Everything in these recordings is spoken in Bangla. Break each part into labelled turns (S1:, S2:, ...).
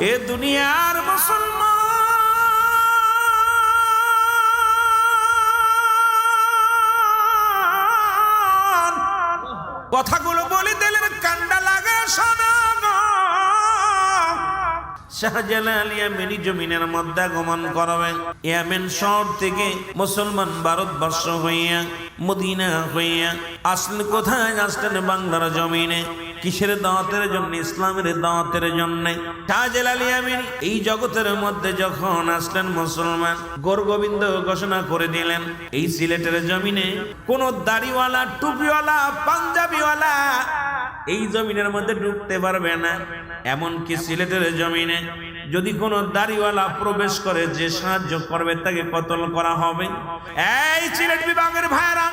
S1: এ দুনিয়ার মুসলমান কথাগুলো বলে দিলেন কান্ডা লাগে শোনা গো। শাহজালাল ইয়ামেনি জমিনের মধ্যে আগমন করবেন। ইয়ামেন শহর থেকে মুসলমান ভারতবর্ষ হইয়া মদিনা হইয়া আসলে কোথায় আসলেন? বাংলার জমিনে। কিসের দাওয়াতের জন্য? ইসলামের দাওয়াতের জন্য। শাহজালাল ইয়ামেনি এই জগতের মধ্যে যখন আসলেন মুসলমান, গোরগোবিন্দ ঘোষণা করে দিলেন এই সিলেটের জমিনে কোন দাড়িওয়ালা, টুপিওয়ালা, পাঞ্জাবিওয়ালা এই জমিনের মধ্যে ঢুকতে পারবে না। এমনকি সিলেটের জমিনে যদি কোনো দাড়িওয়ালা প্রবেশ করে, যে সাহায্য করবে তাকে কতল করা হবে। এই সিলেট বিভাগের ভাইরা,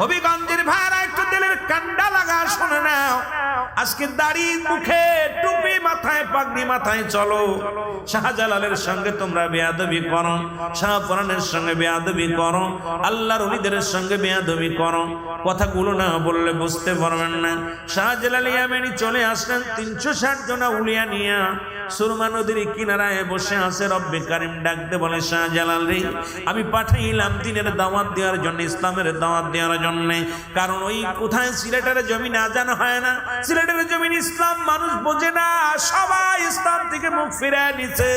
S1: হবিগঞ্জের ভাইরা, একটু দিলের কান্ডা লাগা শুনে নাও। আজকে দাড়ি মুখে, টুপি মাথায়, পাগড়ি মাথায় চলো। শাহজালালের সঙ্গে তোমরা বেয়াদবি করো, শাহপরানের সঙ্গে বেয়াদবি করো, আল্লাহর ওলিদের সঙ্গে বেয়াদবি করো। কথাগুলো না বললে বুঝতে পারবেন না। শাহজালাল ইয়ামেনি চলে আসলেন 360 জন উলিয়া নিয়া সুরমা নদীর কিনারায় বসে আছে। রব্বে কারিম ডাকতে বলে, শাহজালাল রে, আমি পাঠাইলাম দিনের দাওয়াত দেওয়ার জন্য, ইসলামের দাওয়াত দেওয়ার জন্য। কারণ ওই কোথায় সিলেটের জমিনে আজান হয় না, সিলেটের জমিন ইসলাম মানুষ বোঝে না, সবাই ইসলাম থেকে মুখ ফিরিয়ে নিছে।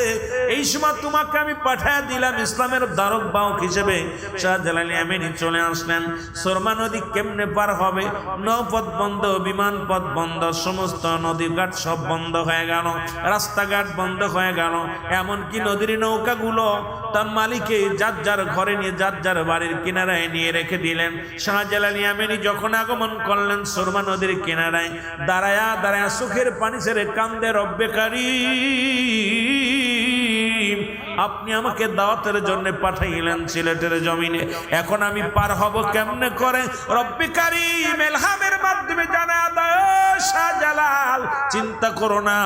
S1: এই সময় তোমাকে আমি পাঠিয়ে দিলাম ইসলামের দ্বারক বাহক হিসেবে। শাহজালাল ইয়ামেনি চলে আসলেন। সুরমা নদী কেমনে পার হবে? নৌপথ বন্ধ, বিমান পথ বন্ধ, সমস্ত নদীঘাট সব বন্ধ হয়ে গেল, রাস্তাঘাট বন্ধ হয়ে গেল। এমনকি নদীর নৌকাগুলো তার মালিকে যার যার ঘরে নিয়ে, যার যার বাড়ির কিনারায় নিয়ে রেখে দিলেন। শাহজালাল ইয়ামেনি যখন আগমন করলেন সুরমা নদীর কিনারায়, দাঁড়ায়া দাঁড়ায়া চোখের পানি ছেড়ে কান্দে, রব্বে কারিম, আপনি আমাকে দাওয়াতের জন্য পাঠাইলেন সিলেটের জমিনে, এখন আমি পার হব কেমনে করে? রব্বে কারিম ইলহামের মাধ্যমে জানা দাও, শাহজালাল চিন্তা করো না,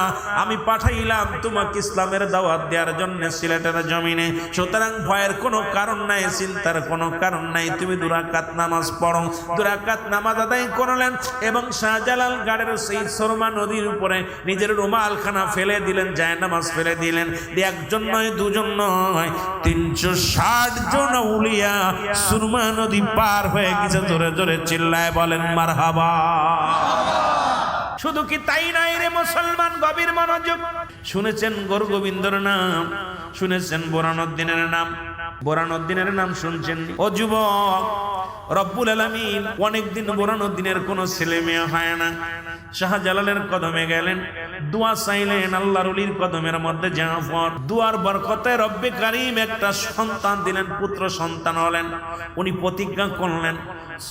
S1: আমি পাঠাইলাম তোমাকে ইসলামের দাওয়াত দেওয়ার জন্য সিলেটের জমিনে। সুতরাং ভয়ের কোনো কারণ নাই, চিন্তার কোনো কারণ নাই। তুমি 2 রাকাত নামাজ পড়ো। 2 রাকাত নামাজ আদায় করলেন এবং শাহজালাল গাড়ের সেই সুরমা নদীর উপরে নিজের রুমালখানা ফেলে দিলেন, জায়নামাজ ফেলে দিলেন। একজন নয়, 2 জন নয়, 360 জন উলিয়া সুরমা নদী পার হয়ে গেছে। জোরে জোরে চিল্লায় বলেন মারহাবা। শুধু কি তাই নাই রে মুসলমান, গভীর মনোযোগ। শুনেছেন গোরগোবিন্দর নাম, শুনেছেন বোরানুদ্দিনের নাম, বোরানুদ্দিনের নাম শুনছেন? ও যুবক, রব্বুল আলামিন অনেকদিন বোরানুদ্দিনের কোনো ছেলে মেয়ে হয় না। শাহজালালের কদমে গেলেন, দোয়া চাইলেন, আল্লাহর ওলির কদমের মধ্যে জাফর। দুয়ার বরকতে রব্বে কারিম একটা সন্তান দিলেন, পুত্র সন্তান হলেন। উনি প্রতিজ্ঞা করলেন,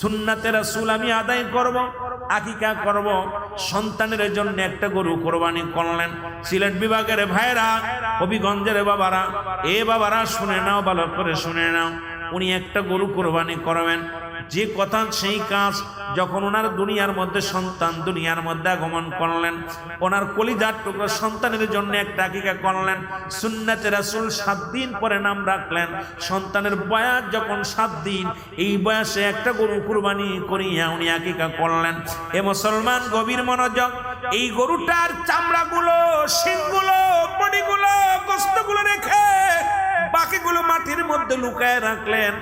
S1: সুন্নাতে রাসূল আমি আদায় করব, আকিকা করব, সন্তানের জন্য একটা গরু কোরবানি করলেন। সিলেট বিভাগের ভাইরা, হবিগঞ্জের বাবারা, এ বাবারা শুনে নাও, ভালো করে শুনে নাও। উনি একটা গরু কোরবানি করবেন, যে কথা সেই কাজ। যখন ওনার দুনিয়ার মধ্যে সন্তান দুনিয়ার মধ্যে আগমন করলেন, ওনার কলিজার টুকরা সন্তানের জন্য একটা আকিকা করলেন। সুন্নাতে রাসূল 7 দিন পরে নাম রাখলেন। সন্তানের বয়স যখন 7 দিন, এই বয়সে একটা গরু কুরবানি করিয়া উনি আকিকা করলেন। এ মুসলমান, গভীর মনোযোগ। এই গরুটার চামড়াগুলো, শিংগুলো, বডিগুলো, গোশতগুলো রেখে বাকিগুলো মাটির মধ্যে লুকায় রাখলেন।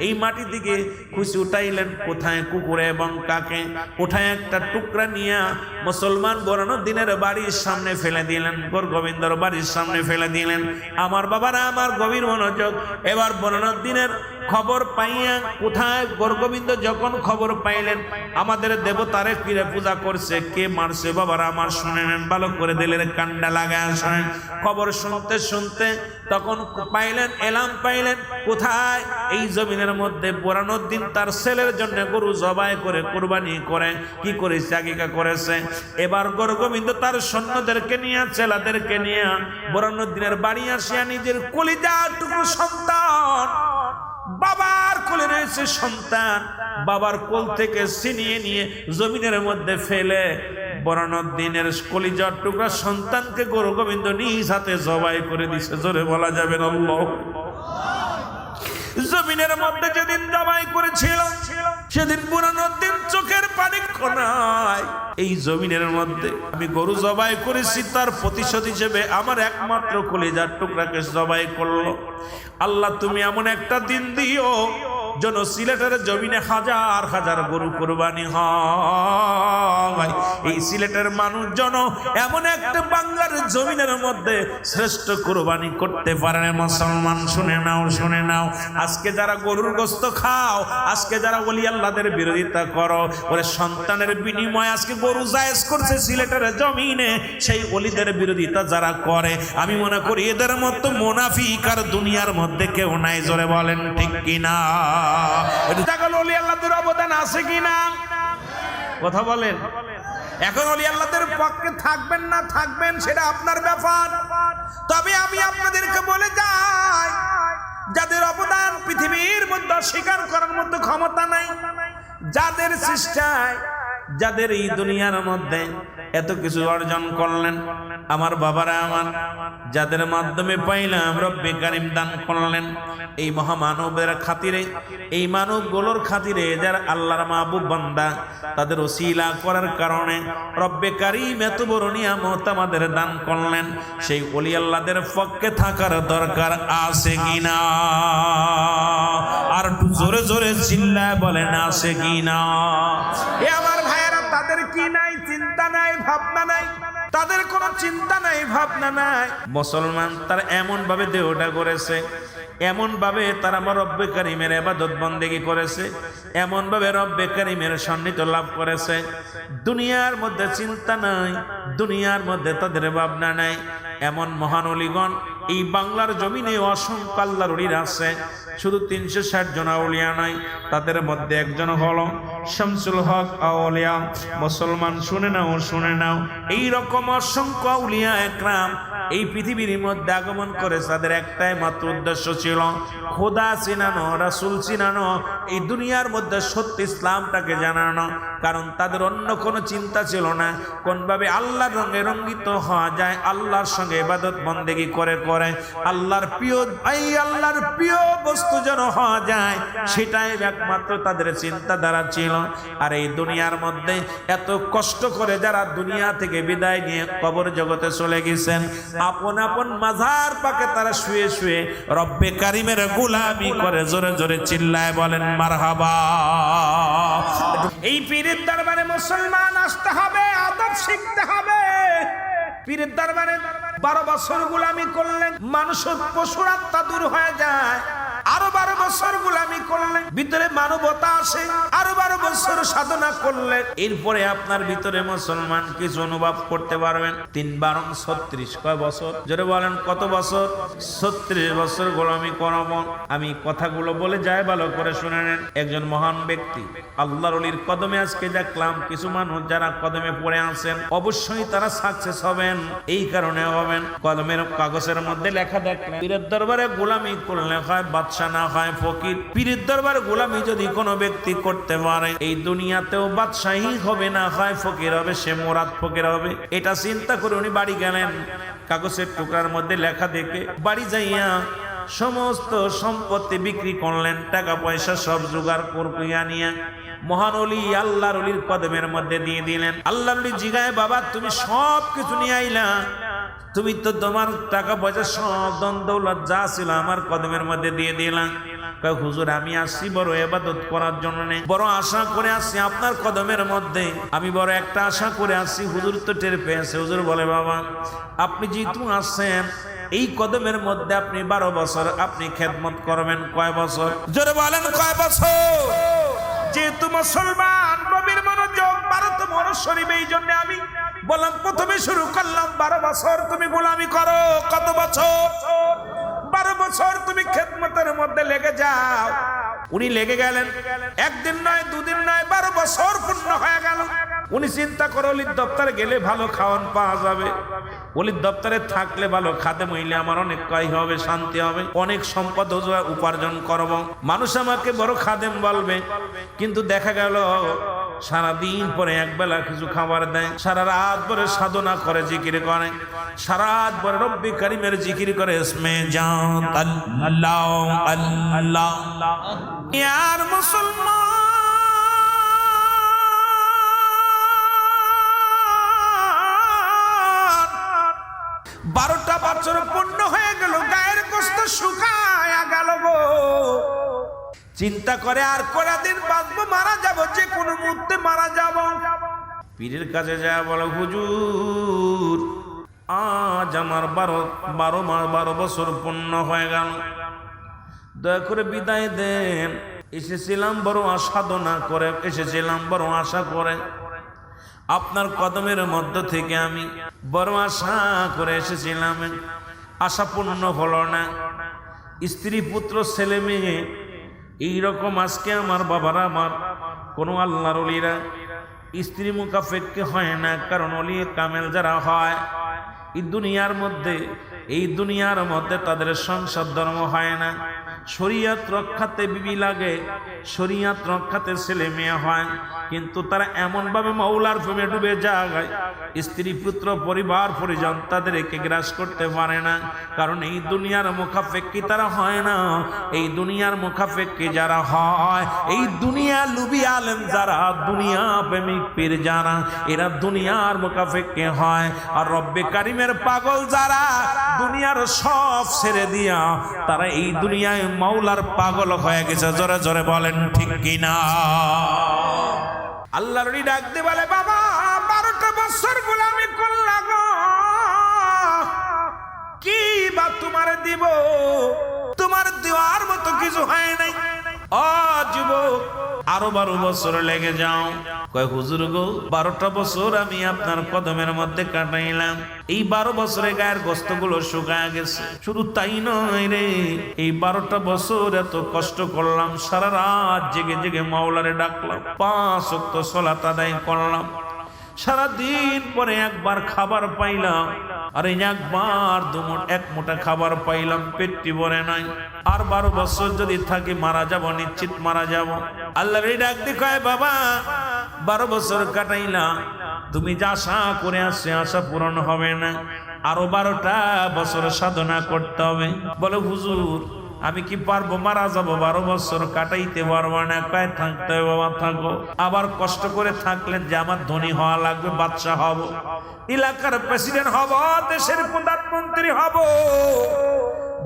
S1: এই মাটি থেকে খুশি উঠাইলেন, কোথায়? কুকুরে এবং কাকে উঠায় একটা টুকরা নিয়ে মুসলমান বোরানুদ্দিনের বাড়ির সামনে ফেলে দিলেন, গোরগোবিন্দর বাড়ির সামনে ফেলে দিলেন। আমার বাবারা, আমার গভীর মনোযোগ। এবার বোরানুদ্দিনের খবর পাইয়া, কোথায়? গোরগোবিন্দ যখন খবর পাইলেন আমাদের দেবতারে ফিরে পূজা করছে, কে মারছে বাবারা আমার শুনে নেন, ভালো করে দিলেন কান্ডা লাগায় আসেন। খবর শুনতে শুনতে তখন পাইলেন, এলাম পাইলেন, কোথায়? এই জমিনের মধ্যে বোরানুদ্দিন তার ছেলের জন্য গরু জবাই করে কুরবানি করে কি করেছে? আকিকা করেছে। এবার গোরগোবিন্দ তার সৈন্যদেরকে নিয়ে, ছেলেদেরকে নিয়ে বোরানুদ্দিনের বাড়ি আসিয়া নিজের কলিজার টুকরো সন্তান, বাবার কোলে রয়েছে সন্তান, বাবার কোল থেকে ছিনিয়ে নিয়ে জমিনের মধ্যে ফেলে বোরানুদ্দিনের কলিজার টুকরা সন্তানকে গোরগোবিন্দ নিজ হাতে জবাই করে দিছে। জোরে বলা যাবে আল্লাহ। জমিনের মধ্যে যেদিন জবাই করেছিল সেদিন বুরহানুদ্দিন চোখের পানি নাই। এই জমিনের মধ্যে আমি গরু জবাই করেছি, তার প্রতিশোধ হিসেবে আমার একমাত্র কলিজার টুকরাকে জবাই করলো। আল্লাহ তুমি এমন একটা দিন দিও যেন সিলেটের জমিনে হাজার হাজার গরু কুরবানি হয়। এই সিলেটের মানুষ যেন এমন একটা বাংলার জমিনের মধ্যে শ্রেষ্ঠ কুরবানি করতে পারে। মুসলমান শুনে নাও, শুনে নাও, আজকে যারা গরুর গোশত খাও, আজকে যারা ওলি আল্লাহদের বিরোধিতা করো, ওরে সন্তানের বিনিময়ে আজকে গরু জায়েজ করছে সিলেটের জমিনে, সেই ওলিদের বিরোধিতা যারা করে, আমি মনে করি এদের মতো মুনাফিক আর দুনিয়ার মধ্যে কেউ নাই। জোরে বলেন ঠিক কিনা? ওলি আল্লাহদের অবদান আছে কিনা কথা বলেন। এখন ওলি আল্লাহদের পক্ষে থাকবেন না থাকবেন সেটা আপনার ব্যাপার। তবে আমি আপনাদেরকে বলে যাই, যাদের অবদান পৃথিবীর মধ্যে অস্বীকার করার মতো ক্ষমতা নাই, যাদের সৃষ্টায়, যাদের এই দুনিয়ার মধ্যে এত কিছু অর্জন করলেন, আমার বাবারা আমার, যাদের মাধ্যমে পাইলাম রব্বে কারিম দান করলেন, এই মহামানবের খাতিরে, এই মানবগুলোর খাতিরে যারা আল্লাহর মাহবুব বান্দা, তাদের ওসিলা করার কারণে রব্বে কারিম এত বড় নিয়ামত আমাদের দান করলেন। সেই ওলি আল্লাহদের পক্ষে থাকার দরকার আছে কিনা? আর একটু জোরে জোরে চিল্লায় বলেন আছে কিনা? এ আমার ভাইয়েরা, তাদের কি নাই? চিন্তা নাই, ভাবনা নাই, তাদের কোনো চিন্তা নাই, ভাবনা নাই। মুসলমান তারা এমন ভাবে দেহটা করেছে, এমন ভাবে তারা আমার রব্বে কারিমের ইবাদত বন্দেগী করেছে, এমন ভাবে রব্বে কারিমের সান্নিধ্য লাভ করেছে, দুনিয়ার মধ্যে চিন্তা নাই, দুনিয়ার মধ্যে তাদের ভাবনা নাই। এমন মহান ওলিগণ এই বাংলার জমিনে অসংখ্য আল্লাহর ওলি আছে। শুধু 360 জন আউলিয়া নয়, তাদের মধ্যে একজন হলো শামসুল হক আউলিয়া। মুসলমান শুনে নাও, শুনে নাও, এই রকম অসংখ্য আউলিয়া একরাম এই পৃথিবীর মধ্যে আগমন করে। তাদের একটাই মাত্র উদ্দেশ্য ছিল খোদা চিনানো, রাসূল চিনানো, এই দুনিয়ার মধ্যে সত্য ইসলামটাকে জানানো। কারণ তাদের অন্য কোনো চিন্তা ছিল না কোনভাবে আল্লাহর রঙে রঙ্গিত হওয়া যায়, আল্লাহর সঙ্গে ইবাদত বন্দেগী করে করে আল্লাহর প্রিয়, এই আল্লাহর প্রিয় বস্তু যেন হওয়া যায়, সেটাই একমাত্র তাদের চিন্তাধারা ছিল। আর এই দুনিয়ার মধ্যে এত কষ্ট করে যারা দুনিয়া থেকে বিদায় নিয়ে কবর জগতে চলে গেছেন, আপন আপন মাজার পাকে তারা শুয়ে শুয়ে রব্বে কারিমের গোলামি করে। জোরে জোরে চিল্লায় বলেন মারহাবা। এই পীরের দরবারে মুসলমান আসতে হবে, আদব শিখতে হবে। পীরের দরবারে 12 বছর গোলামি করলেন মানুষের পশুর আত্মা দূর হয়ে যায়। আরো 12 বছর গোলামি করলে ভিতরে মানবতা আসে, আরো 12 বছর সাধনা করলে এরপরে আপনার ভিতরে মুসলমান কিছু অনুভব করতে পারবেন। 3 12 36 কয় বছর? জোরে বলেন কত বছর? 36 বছর গোলামি করব। আমি কথাগুলো বলে যাই, ভালো করে শুনে নেন। একজন মহান ব্যক্তি আল্লাহর ওলির কদমে আজকে দেখলাম কিছু মানুষ যারা কদমে পড়ে আছেন, অবশ্যই তারা সাকসেস হবেন। এই কারণে হবেন, কদমের কাগজের মধ্যে লেখা দেখলেন পীরের দরবারে গোলামি করলে হয় বাদশা না হয় ফকির। পীরের দরবারে গোলামি যদি কোনো ব্যক্তি করতে পারে, এই দুনিয়াতেও বাদশাহী হবে না হয় ফকির হবে, সে মোরাদ ফকির হবে। এটা চিন্তা করে উনি বাড়ি গেলেন, কাগজের টুকরার মধ্যে লেখা দেখে বাড়ি যাইয়া সমস্ত সম্পত্তি বিক্রি করলেন, টাকা পয়সা সব জোগাড় করিয়া নিয়ে মহান ওলি আল্লাহর ওলির কদমের মধ্যে দিয়ে দিলেন। আল্লাহর ওলি জিগায়, বাবা তুমি সব কিছু নিয়ে আইলা, তুমি তো তোমার টাকা পয়সা সব ধন দৌলত যা ছিল আমার কদমের মধ্যে দিয়ে দিলাম। কয় হুজুর আমি আসছি বড় ইবাদত করার জন্য, বড় আশা করে আসছি আপনার কদমের মধ্যে, আমি বড় একটা আশা করে আসছি। হুজুর তো টের পেয়েছে। হুজুর বলে, বাবা আপনি যেহেতু আসছেন এই কদমের মধ্যে আপনি 12 বছর আপনি খেদমত করবেন। কয় বছর? জোরে বলেন কয় বছর? যেহেতু মুসলমান নবীর মনোযোগ 12তম বরস শরীফ, এই জন্য আমি বললাম প্রথমে শুরু করলাম 12 বছর তুমি গোলামি করো। কত বছর? 12 বছর তুমি খেদমতের মধ্যে লেগে যাও। উনি লেগে গেলেন, একদিন নয়, দুদিন নয়, 12 বছর পূর্ণ হয়ে গেল। উনি চিন্তা করে ওলির দপ্তরে গেলে ভালো খাওয়ান পাওয়া যাবে, ওলির দপ্তরে থাকলে ভালো খাদেম হইলে আমার অনেক কাজ হবে, শান্তি হবে, অনেক সম্পদ উপার্জন করব, মানুষ আমাকে বড় খাদেম বলবে। কিন্তু দেখা গেল সারাদিন পরে একবেলা কিছু খাবার দেয়, সারা রাত ভরে সাধনা করে, জিকির করে, সারা রাত ভরে রব্বি কারিমের জিকির করে। ইসমে জাত আল্লাহ আল্লাহ। ইয়ার মুসলমান বছর পূর্ণ হয়ে গেল, গায়ের গোশত শুকায়া গেল গো। চিন্তা করে আর কয়টা দিন বাঁচবো, মারা যাব, যে কোনো মুহূর্তে মারা যাব। পীরের কাছে যায়, বলে হুজুর আজ আমার 12 বছর পূর্ণ হয়ে গেল, দয়া করে বিদায় দেন। এসেছিলাম বড় সাধনা করে, এসেছিলাম বড় আশা করে, আপনার কদমের মধ্য থেকে আমি বড় আশা করে এসেছিলাম, আশা পূর্ণ হলো না। স্ত্রী পুত্র ছেলে মেয়ে এইরকম আজকে আমার বাবারা, আমার কোনো আল্লাহর ওলিরা স্ত্রী মুখাফেক্কে হয় না, কারণ ওলি কামেল যারা হয় এই দুনিয়ার মধ্যে তাদের সংসার ধর্ম হয় না। শরীয়ত রক্ষাতে বিবি লাগে, শরীয়ত রক্ষাতে ছেলে মেয়ে হয়, কিন্তু তারা এমনভাবে মাওলার প্রেমে ডুবে যায়, স্ত্রী পুত্র পরিবার পরিজন তাদেরকে গ্রাস করতে পারে না, কারণ এই দুনিয়ার মুখাফেক্কি তারা হয় না। এই দুনিয়ার মুখাফেক্কি যারা হয়, এই দুনিয়া লুবি আলেম যারা, দুনিয়া প্রেমিক পীর যারা, এরা দুনিয়ার মুখাফেক্কি হয়। আর রব্বে কারিমের পাগল যারা, দুনিয়ার সব ছেড়ে দিয়া তারা এই দুনিয়ায় মাওলার পাগল হয়ে গেছে। জোরে জোরে বলেন ঠিক কিনা? আল্লাহর ওলি ডাক দিয়ে বলে, বাবা 12টা বছর গোলামি করলাম গো, কি বা তোমার দিব? তোমার দেওয়ার মতো কিছু হয় নাই। ও যুবক, আরো 12 বছর লেগে যাও। কয় হুজুর গো, 12টা বছর আমি আপনার কদমের মধ্যে কাটাইলাম, এই 12 বছরে গায়ের গোশতগুলো শুকায় গেছে। শুধু তাই নয় রে, এই 12টা বছর এত কষ্ট করলাম, সারা রাত জেগে জেগে মাওলারে ডাকলাম, 5 ওয়াক্ত সালাত আদায় করলাম, সারাদিন পরে একবার খাবার পাইলাম, আর এই একবার এক মুঠা খাবার পাইলাম, পেটটি ভরে নাই। আর 12 বছর যদি থাকি মারা যাব, নিশ্চিত মারা যাব। আল্লাহর ডাক দিয়ে কয়, বাবা 12 বছর কাটাইলাম, তুমি যা আশা করে আসছে আশা পূরণ হবে না, আরো 12টা বছর সাধনা করতে হবে। বলে হুজুর আমি কি পারবো? মারা যাবো, 12 বছর কাটাইতে পারবো না। কয় থাকতে হবে বাবা, থাকো। আবার কষ্ট করে থাকলেন যে আমার ধনী হওয়া লাগবে, বাদশাহ হব, এলাকার প্রেসিডেন্ট হব, দেশের প্রধানমন্ত্রী হব,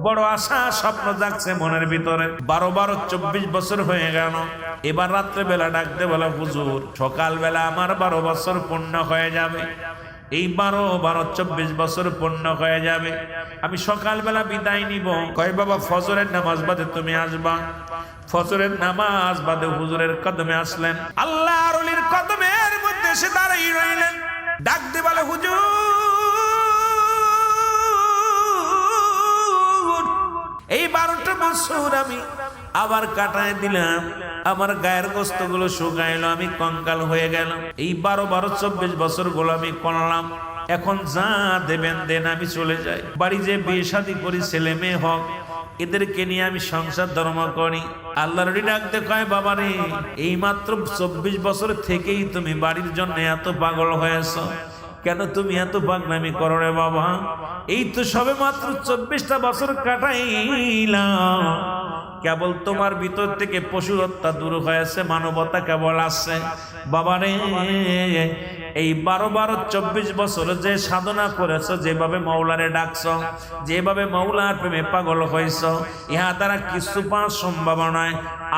S1: বড় আশা স্বপ্ন জাগছে মনের ভিতরে। 12 24 বছর হয়ে গেল। এবার রাত্রে বেলা ডাকতে বলা, হুজুর সকালবেলা আমার 12 বছর পূর্ণ হয়ে যাবে, এই 12 24 বছর পূর্ণ হয়ে যাবে, আমি সকালবেলা বিদায় নিব। কয় বাবা ফজরের নামাজ বাদে তুমি আসবা। ফজরের নামাজ বাদে হুজুরের কদমে আসলেন, আল্লাহর ওলির কদমের মধ্যে এসে দাঁড়িয়ে রইলেন। ডাক দিয়ে বলে, হুজুর এই 12টা বছর আমি আবার কাটায় দিলাম, আমার গায়ের গোশতগুলো শুকাইলো, আমি কঙ্কাল হয়ে গেলাম। এই 12 24 বছর গোলামি করলাম, এখন যা দেবেন দেন, আমি চলে যাই। বাড়ি যে বিয়ে শাদী করি, ছেলে মেয়ে হোক, এদেরকে নিয়ে আমি সংসার ধর্ম করি। আল্লাহর ডাক দেখায়, বাবা রে এই মাত্র 24 বছর থেকেই তুমি বাড়ির জন্য এত পাগল হয়েছ, কেন তুমি এত পাগলামি করো রে বাবা? এই তো সবে মাত্র 24টা বছর কাটাইলাম, কেবল তোমার ভিতর থেকে পশু হত্যা দূর হয়েছে, মানবতা কেবল আসছে। বাবারে এই 12 24 বছর যে সাধনা করেছ, যেভাবে মাওলারে ডাকছ, যেভাবে মাওলার প্রেমে পাগল হয়েছ, ইহা দ্বারা কিছু পাওয়ার সম্ভাবনা নয়,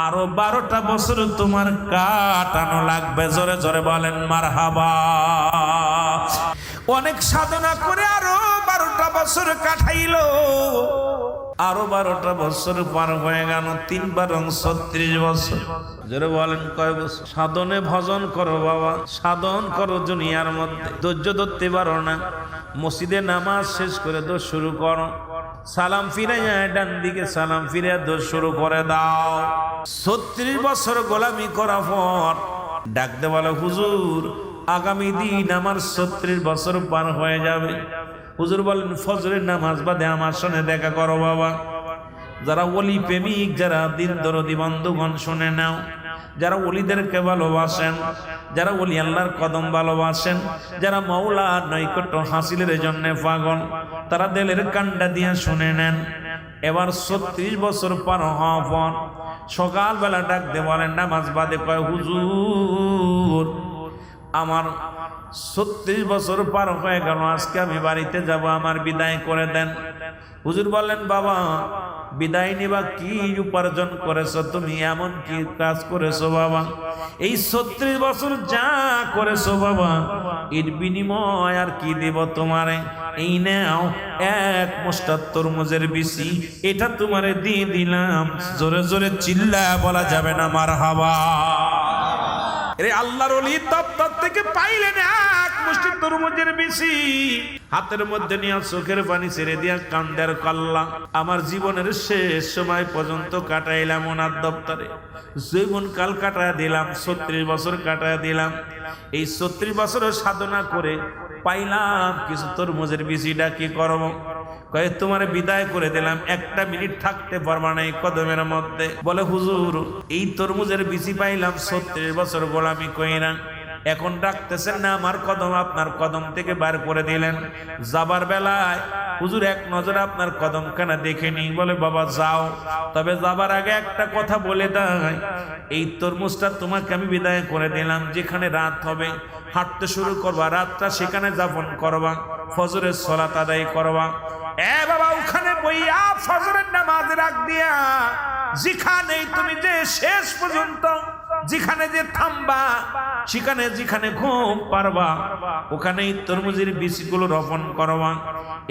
S1: আরো 12টা বছর তোমার কাটানো লাগবে। জোরে জোরে বলেন মারহাবা। অনেক সাধনা করে আরো 12টা বছর কাটাইলো, আরো 12টা বছর পার হয়ে গেল, 3 বার 36 বছর। জোরে বলেন কয় বছর? সাধনে ভজন করো বাবা, সাধন করো দুনিয়ার মধ্যে, ধৈর্য ধরতে পারো না, মসজিদে নামাজ শেষ করে দোষ শুরু করো, সালাম ফিরে যায় ডান দিকে, সালাম ফিরে দোষ শুরু করে দাও। 36 বছর গোলামি করার পর ডাকতে বলে, হুজুর আগামী দিন আমার 36 বছর পার হয়ে যাবে। হুজুর বলেন, ফজরের নামাজ বাদে আমার সঙ্গে দেখা করো বাবা। যারা ওলি প্রেমিক, যারা দিন দরদি বন্ধুগণ শুনে নাও, যারা ওলিদেরকে ভালোবাসেন, যারা ওলি আল্লাহর কদম ভালোবাসেন, যারা মাওলার নৈকট্য হাসিলের জন্য পাগল, তারা দিলের কান্ডা দিয়ে শুনে নেন। এবার 36 বছর পার হওয়ার পর সকালবেলা ডাকতে বলেন নামাজ বাদে, কয় হুজুর আমার 36 বছর পার হয়ে গেল, আজকে আমি বাড়িতে যাব, আমার বিদায় করে দেন। হুজুর বললেন, বাবা বিদায় নিবা, কি উপার্জন করেছো তুমি, এমন কি কাজ করেছো বাবা? এই 36 বছর যা করেছো বাবা, এর বিনিময় আর কি দেব তোমারে? এই নাও এক মুষ্টা তরমুজের বিচি, এটা তোমারে দিয়ে দিলাম। জোরে জোরে চিল্লায়া বলা যাবে না মারহাবা? এরে আল্লাহর ওলি দপ্তর থেকে পাইলেন এক মুষ্টি তরমুজের বিচি, হাতের মধ্যে নিয়ে চোখের পানি ছেড়ে দিয়া কান্দের কল্লা। আমার জীবনের শেষ সময় পর্যন্ত কাটাইলাম ওনার দপ্তরে, জীবন কাল কাটায় দিলাম, 36 বছর কাটায় দিলাম। এই 36 বছরের সাধনা করে পাইলাম কিছু তরমুজের বিচিটা কি করব? কয়ে তোমার বিদায় করে দিলাম, একটা মিনিট থাকতে পারবা না এই কদমের মধ্যে। বলে হুজুর এই তরমুজের বিচি পাইলাম 36 বছর গোলামি কইরা, এখন ডাকতেছেন না আমার কদম, আপনার কদম থেকে বার করে দিলেন। যাবার বেলায় হুজুর এক নজরে আপনার কদম খানা দেখে নি। বলে বাবা যাও, তবে যাবার আগে একটা কথা বলে দেয়, এই তরমুজটা তোমাকে আমি বিদায় করে দিলাম, যেখানে রাত হবে হাঁটতে শুরু করবা, রাতটা সেখানে যাপন করবা, ফজরের সালাত আদায় করবা। এ বাবা ওখানে বইয়া ফজরের নামাজ রাখ দিয়া যেখানে তুমি যে শেষ পর্যন্ত যেখানে যে থামবা, সেখানে যেখানে ঘুম পারবা, ওখানেই তরমুজের বীজগুলো রোপণ করবা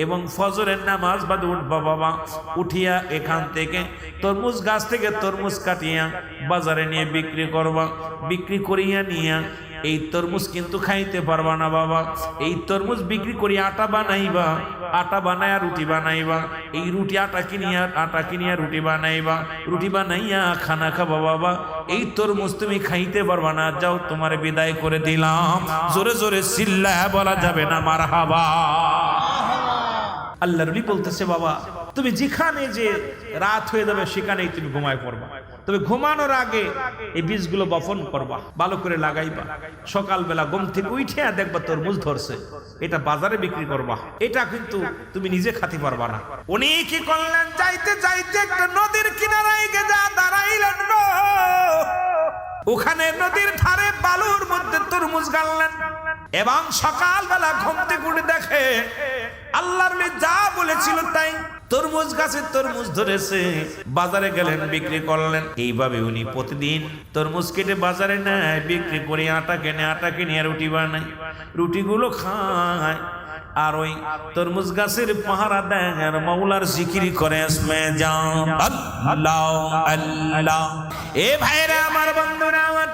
S1: এবং ফজরের নামাজ বাদে উঠবা বাবা। উঠিয়া এখান থেকে তরমুজ গাছ থেকে তরমুজ কাটিয়া বাজারে নিয়ে বিক্রি করবা, বিক্রি করিয়া নিয়া এই তরমুজ কিন্তু খাইতে পারবা না বাবা। এই তরমুজ বিক্রি করি আটা বানাইবা, আটা বানায়া রুটি বানাইবা, এই রুটি আটা কিনিয়া রুটি বানাইবা, রুটি বানাইয়া খানা খাবা বাবা। এই তরমুজ তুমি খাইতে পারবা না, যাও তোমার বিদায় করে দিলাম। জোরে জোরে চিল্লায়া বলা যাবে না মারহাবা? আল্লাহর নবী বলতেছে, বাবা তুমি যেখানে যে রাত হয়ে যাবে সেখানেই তুমি ঘুমায় পড়বা, তবে ঘুমানোর আগে এই বীজগুলো বপন করবা, ভালো করে লাগাইবা। সকালবেলা ঘুম থেকে উঠে দেখবা তরমুজ ধরছে, এটা বাজারে বিক্রি করবা, এটা কিন্তু তুমি নিজে খাতে পারবা না। উনি কি করলেন? যাইতে যাইতে একটা নদীর কিনারায় গিয়ে দাঁড়াইলেন গো। ওখানে নদীর ধারে বালুর মধ্যে তরমুজ গাড়লেন এবং সকালবেলা ঘুম থেকে উঠে দেখে আল্লাহর নবী যা বলেছিল তাই, তরমুজ গাছে তরমুজ ধরেছে। বাজারে গেলেন, বিক্রি করলেন। এইভাবে উনি প্রতিদিন তরমুজ কেটে বাজারে নেয়, বিক্রি করে আটা কেনে, আটা কিনে আর রুটি বানায়, রুটিগুলো খায় আর ওই তরমুজ গাছের পাহারা দেয় আর মাওলার জিকির করে। আল্লাহ আল্লাহ। এ ভাইরা আমার, বন্ধুরা আমার,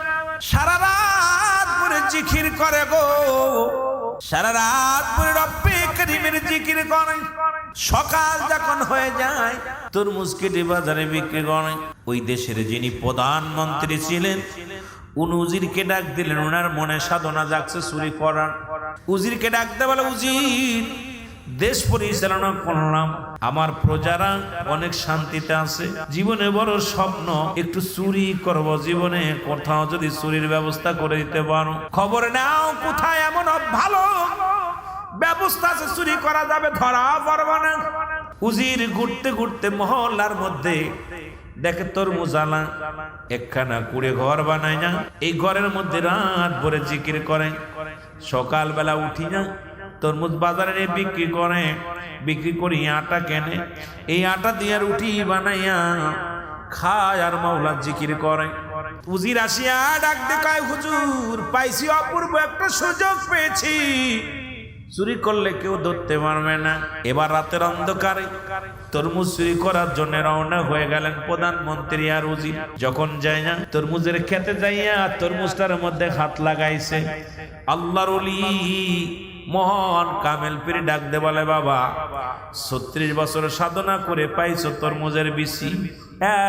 S1: সারা রাত পরে জিকির করে গো, সারা রাত পরে রব্বে করিমের জিকির করে। সকাল যখন হয়ে যায় তরমুজ কেটে বাজারে বিক্রি করে। ওই দেশের যিনি প্রধানমন্ত্রী ছিলেন উনি উজিরকে ডাক দিলেন, ওনার মনে সাধনা জাগছে চুরি করার। উজিরকে ডাক দে, বলে উজির দেশ পরিচালনা করলাম, আমার প্রজারা অনেক শান্তিতে আছে, জীবনে বড় স্বপ্ন একটু চুরি করব, জীবনে কোথাও যদি চুরির ব্যবস্থা করে দিতে পারো, খবর নাও কোথায় এমন ভালো ব্যবস্থা আছে চুরি করা যাবে, ধরা পড়বে না। উজির ঘুরতে ঘুরতে মহল্লার মধ্যে দেখে তরমুজ আলা একখানা কুড়ে ঘর বানায় না, এই ঘরের মধ্যে রাত ভরে জিকির করে। সকালবেলা উঠি না তরমুজ বাজারে বিক্রি করে, বিক্রি করি আটা কেনে, এই আটা দিয়ে রুটি বানাইয়া খায় আর মাওলা জিকির করে। উজির আসিয়া ডাক দেখায়, হুজুর পাইছি অপূর্ব একটা সুযোগ পেয়েছি, চুরি করলে কেউ ধরতে পারবে না। এবার রাতের অন্ধকারে তরমুজ চুরি করার জন্য রওনা হয়ে গেলেন প্রধানমন্ত্রী আর উজির। যখন যায় না তরমুজের খেতে যাইয়া তরমুজটার মধ্যে হাত লাগাইছে, আল্লাহর ওলি মহান কামেল পীর ডাক দে, বলে বাবা 36 বছর সাধনা করে পাইছো তরমুজের বিচি,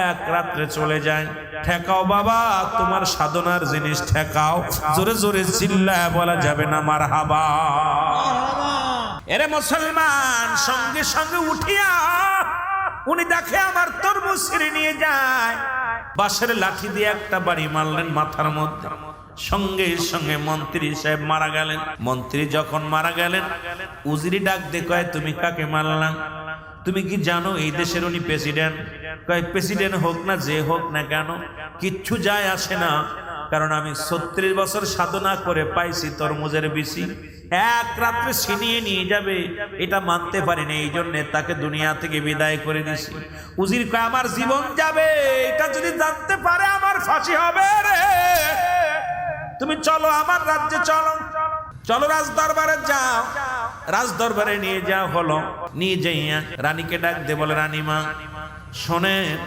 S1: এক রাত্রে চলে যায়, ঠেকাও বাবা তোমার সাধনার জিনিস ঠেকাও। জোরে জোরে চিল্লায় বলা যাবে না মারহাবা? এরে মুসলমান, সঙ্গে সঙ্গে উঠিয়া উনি দেখে আমার তরমুজ ছিঁড়ে নিয়ে যায়, বাঁশের লাঠি দিয়ে একটা বাড়ি মারলেন মাথার মধ্যে। সঙ্গে সঙ্গে মন্ত্রী সাহেব মারা গেলেন। মন্ত্রী যখন মারা গেলেন উজিরি ডাক দে, কয় তুমি কাকে মারলাম? তুমি কি জানো এই দেশের উনি প্রেসিডেন্ট? কয় প্রেসিডেন্ট হোক না যে হোক না কেন কিচ্ছু যায় আসে না, কারণ আমি 36 বছর সাধনা করে পাইছি তরমুজের বিচি, এক রাত্রে ছিনিয়ে নিয়ে যাবে এটা মানতে পারিনি, এই জন্য তাকে দুনিয়া থেকে বিদায় করে দিছি। উজির কয় আমার জীবন যাবে এটা যদি জানতে পারে আমার ফাঁসি হবে রে। তুমি চলো আমার রাজ্যে, চলো চলো রাজ দরবারে যাও। রাজ দরবারে নিয়ে যাওয়া হলো। নিয়ে যাইয়া রানীকে ডাক দে, বলে রানীমা শোনেন,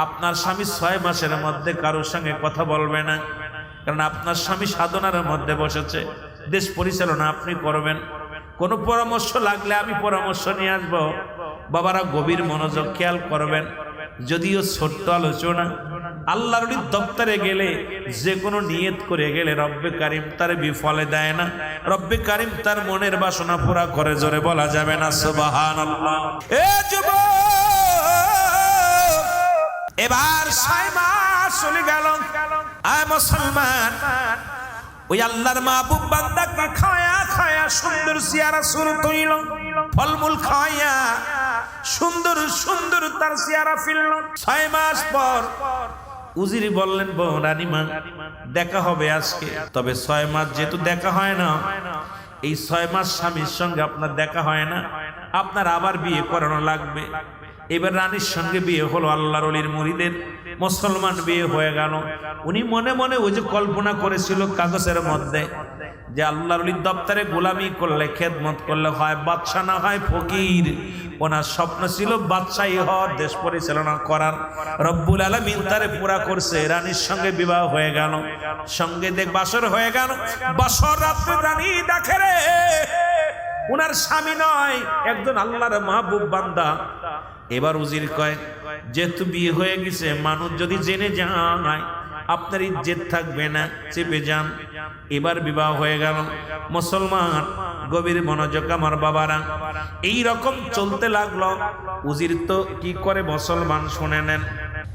S1: আপনার স্বামী 6 মাসের মধ্যে কারোর সঙ্গে কথা বলবে না, কারণ আপনার স্বামী সাধনার মধ্যে বসেছে। দেশ পরিচালনা আপনি করবেন, কোনো পরামর্শ লাগলে আমি পরামর্শ নিয়ে আসবো। বাবারা গভীর মনোযোগ খেয়াল করবেন। যদিও ছোট্ট আলোচনা, আল্লাহর দপ্তরে গেলে যে কোনো নিয়ত করে গেলে রব্বে কারিম তার বিফলে দেয় না। রব্বে কারিম তার মনের বাসনা পুরা করে, জোরে বলা যাবে না সুবহানাল্লাহ। এ যুবক, এবার 6 মাস চলে গেল। আয় মুসলমান, ওই আল্লাহর মাহবুব বান্দাকে খায়া খায়া সুন্দর চেহারা শুরু কইল, ফলমূল খায়া সুন্দর সুন্দর তার চেহারা ফিরল। 6 মাস পর উজির বললেন, বউ রানীমা দেখা হবে আজকে, তবে 6 মাস যেহেতু দেখা হয় না, এই 6 মাস স্বামীর সঙ্গে আপনার দেখা হয় না, আপনার আবার বিয়ে করানো লাগবে। এবার রানীর সঙ্গে বিয়ে হলো, আল্লাহর ওলির মুরিদের মুসলমান বিয়ে হয়ে গেল। উনি মনে মনে ওই যে কল্পনা করেছিল কাগজের মধ্যে যে আল্লাহর ওলির দপ্তরে গোলামি করলে, খেদমত করলে হয় বাদশা না হয় ফকির। ওনার স্বপ্ন ছিল বাদশাহী হওয়ার, দেশ পরিচালনা করার। রব্বুল আলামিন তারে পুরা করছে। রানীর সঙ্গে বিবাহ হয়ে গেল, সঙ্গে দেখ বাসর হয়ে গেল। বাসর রাত্রে রানী দেখে রে উনার স্বামী নয়, একজন আল্লাহর মাহবুব বান্দা। এবার উজির কয়, যেহেতু বিয়ে হয়ে গেছে, মানুষ যদি জেনে যায় আপনার ইজ্জত থাকবে না, চেপে যান। এবার বিবাহ হয়ে গেল। মুসলমান গভীর মনোযোগ আমার বাবারা, এই রকম চলতে লাগলো। উজির তো কি করে মুসলমান শুনে নেন।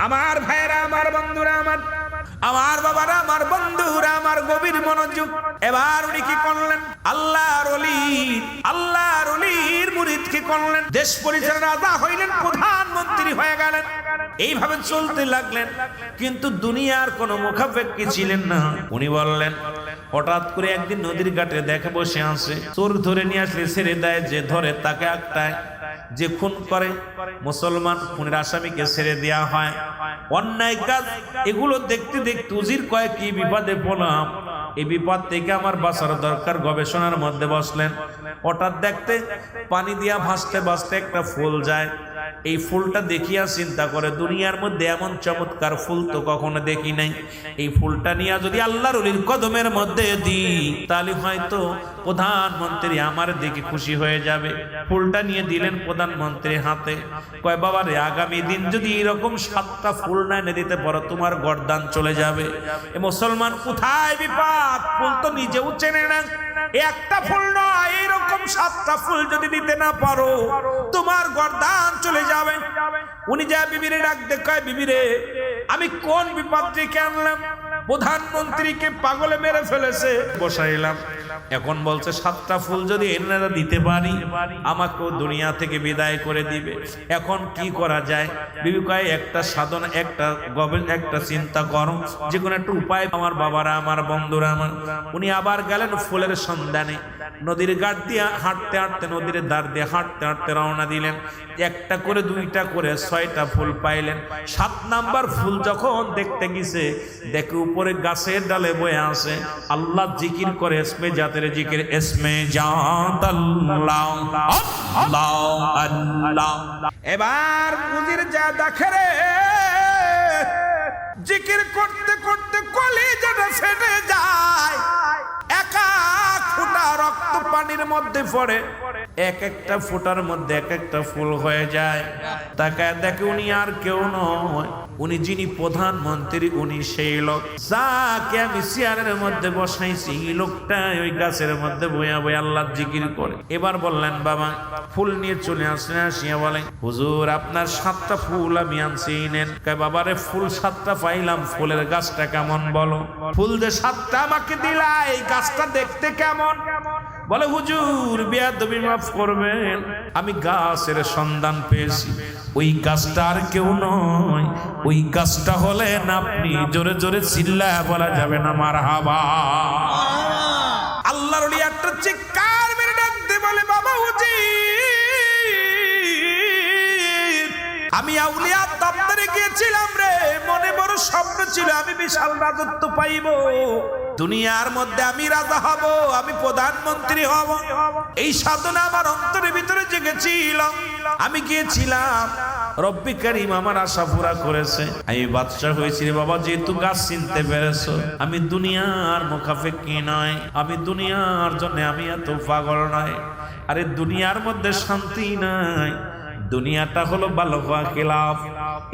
S1: আমার ভাইরা, আমার বন্ধুরা, আমার বাবারা, আমার বন্ধুরা, আমার গভীর মনোযোগ। এবার উনি কি করলেন, আল্লাহর ওলির মুরিদ কি করলেন, দেশ পরিচালনা রাজা হইলেন, প্রধানমন্ত্রী হয়ে গেলেন। এইভাবে চলতে লাগলেন, কিন্তু দুনিয়ার কোনো মুখাপেক্ষী ছিলেন না। উনি বললেন, হঠাৎ করে একদিন নদীর ঘাটে দেখে বসে আছে, চোর ধরে নিয়ে আসলে ছেড়ে দেয়, যে ধরে তাকে আটকায়, যে খুন করে মুসলমান খুনের আসামিকে ছেড়ে দেওয়া হয়। অন্যায় কাজ এগুলো দেখতে দেখতে উজির কয়, কি বিপদে পড়লাম, এই বিপদ থেকে আমার বাঁচার দরকার। গবেষণার মধ্যে বসলেন। হঠাৎ দেখতে পানি দিয়া ভাসতে ভাসতে একটা ফুল যায়। এই ফুলটা দেখিয়া চিন্তা করে, দুনিয়ার মধ্যে এমন চমৎকার ফুল তো কখনো দেখি নাই। এই ফুলটা নিয়ে যদি আল্লাহর ওলির কদমের মধ্যে দিই, তাহলে হয়তো প্রধানমন্ত্রী আমার দেখে খুশি হয়ে যাবে। ফুলটা নিয়ে দিলেন প্রধানমন্ত্রীর হাতে। কয়, বাবা রে, আগামী দিন যদি এরকম 7টা ফুল না এনে দিতে পারো, তোমার গর্দান চলে যাবে। এ মুসলমান, কোথায় বিপদ, ফুল তো নিজেও চেনে না। একটা ফুল নয়, এরকম 7টা ফুল যদি দিতে না পারো, তোমার গর্দান চলে যাবে। উনি যা বিবিরে ডাক দেখায়, বিবিরে আমি কোন বিপদ রেখে আনলাম, প্রধানমন্ত্রীকে পাগলে মেরে ফেলেছে, বসাইলাম। এখন বলছে 7টা ফুল যদি এনারা দিতে পারি, আমাকেও দুনিয়া থেকে বিদায় করে দিবে। এখন কি করা যায়? বিবি কয়, একটা সাধনা, একটা চিন্তা করো, যে কোনো একটা উপায়। আমার বাবারা, আমার বন্ধুরা, উনি আবার গেলেন ফুলের সন্ধানে। নদীর ঘাট দিয়ে হাঁটতে হাঁটতে, নদীর ধার দিয়ে হাঁটতে হাঁটতে রওনা দিলেন। একটা করে, 2টা করে, 6টা ফুল পাইলেন। 7 নাম্বার ফুল যখন দেখতে গেছে, দেখে উপরে গাছের ডালে বয়ে আছে, আল্লাহ জিকির করে, এসমে জাতের জিকির, এসমে জাত আল্লাহ আল্লাহ আল্লাহ। এবার উজির যা দেখে রে, জিকির করতে করতে কলিজাটা ফেটে যায়। এক এক ফোঁটা রক্ত পানির মধ্যে পড়ে, এক একটা ফোঁটার মধ্যে এক একটা ফুল হয়ে যায়। তাকায় দেখে উনি আর কেউ নয়, উনি যিনি প্রধানমন্ত্রী, উনি সেই লোক যাকে আমি চেয়ারের মধ্যে বসাইছি। এই লোকটা ওই গাছের মধ্যে বইয়া বইয়া আল্লাহ জিকির করে। এবার বললেন, বাবা ফুল নিয়ে চলে আসলেন। আসিয়া বলেন, হুজুর আপনার 7টা ফুল আমি আনছি, নেন। কয়, বাবারে ফুল 7টা পাইলাম, ফুলের গাছটা কেমন বলো? ফুল যে 7টা আমাকে দিলা, এই গাছটা দেখতে কেমন? বলে, হুজুর বেয়াদবি মাফ করবেন, আমি গাছের সন্ধান পেয়েছি। ওই গাছটা আর কেউ নয়, ওই গাছটা হলেন আপনি। জোরে জোরে চিল্লায় বলা যাবে না মারহাবা। আল্লাহর ওলি একটা চিৎকার বলে বাবা উজির, আমি আউলিয়ার দপ্তরে গিয়েছিলাম রে, মনে বড় স্বপ্ন ছিল আমি বিশাল রাজত্ব পাইব, দুনিয়ার মধ্যে আমি রাজা হব, আমি প্রধানমন্ত্রী হব। এই সাধনা আমার অন্তরের ভিতরে জেগেছিল। আমি গিয়েছিলাম, রব্বি কারীম আমার আশা পুরা করেছে, আমি বাদশা হয়েছি রে বাবা। যেহেতু গাছ চিনতে পেরেছো, আমি দুনিয়ার মুখাপেক্ষী নয়, আমি দুনিয়ার জন্য আমি এত পাগল নয়। আরে দুনিয়ার মধ্যে শান্তি নাই, দুনিয়াটা হলো বালকা খেলাফ,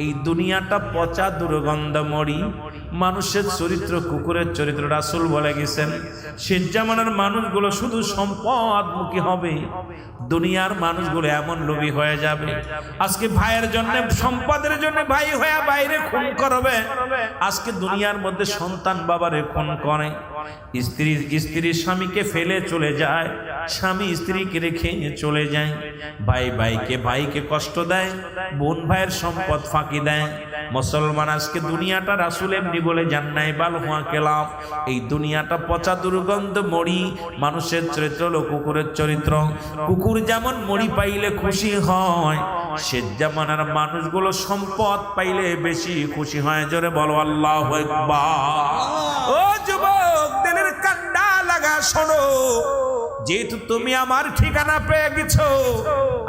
S1: এই দুনিয়াটা পচা দুর্গন্ধ মরি, মানুষের চরিত্র কুকুরের চরিত্র। রাসূল বলে গেছেন শেষ জামানার মানুষগুলো শুধু সম্পদমুখী হবে, দুনিয়ার মানুষগুলো এমন লোভী হয়ে যাবে, আজকে ভাইয়ের জন্য সম্পদের জন্য ভাই হয়ে বাইরে খুন করবে, আজকে দুনিয়ার মধ্যে সন্তান বাবারে খুন করে, স্ত্রী স্বামীকে ফেলে চলে যায়, স্বামী স্ত্রীকে রেখে চলে যায়, ভাইকে কষ্ট দেয়, বোন ভাইয়ের সম্পদ ফাঁকি দেয়। মুসলমান আজকে দুনিয়াটা রাসূল এমনি বলে যান নাই, বালহুয়া কেলাম, এই দুনিয়াটা পচা দুর্গন্ধ মরি, মানুষের চরিত্র হলো কুকুরের চরিত্র। কুকুর যেমন মরি পাইলে খুশি হয়, শেষ জামানার মানুষগুলো সম্পদ পাইলে বেশি খুশি হয়। জোরে বলো আল্লাহু আকবার। ও যুবক, দিলের কান্ডা লাগা শোনো, যেহেতু তুমি আমার ঠিকানা পেয়ে গেছো,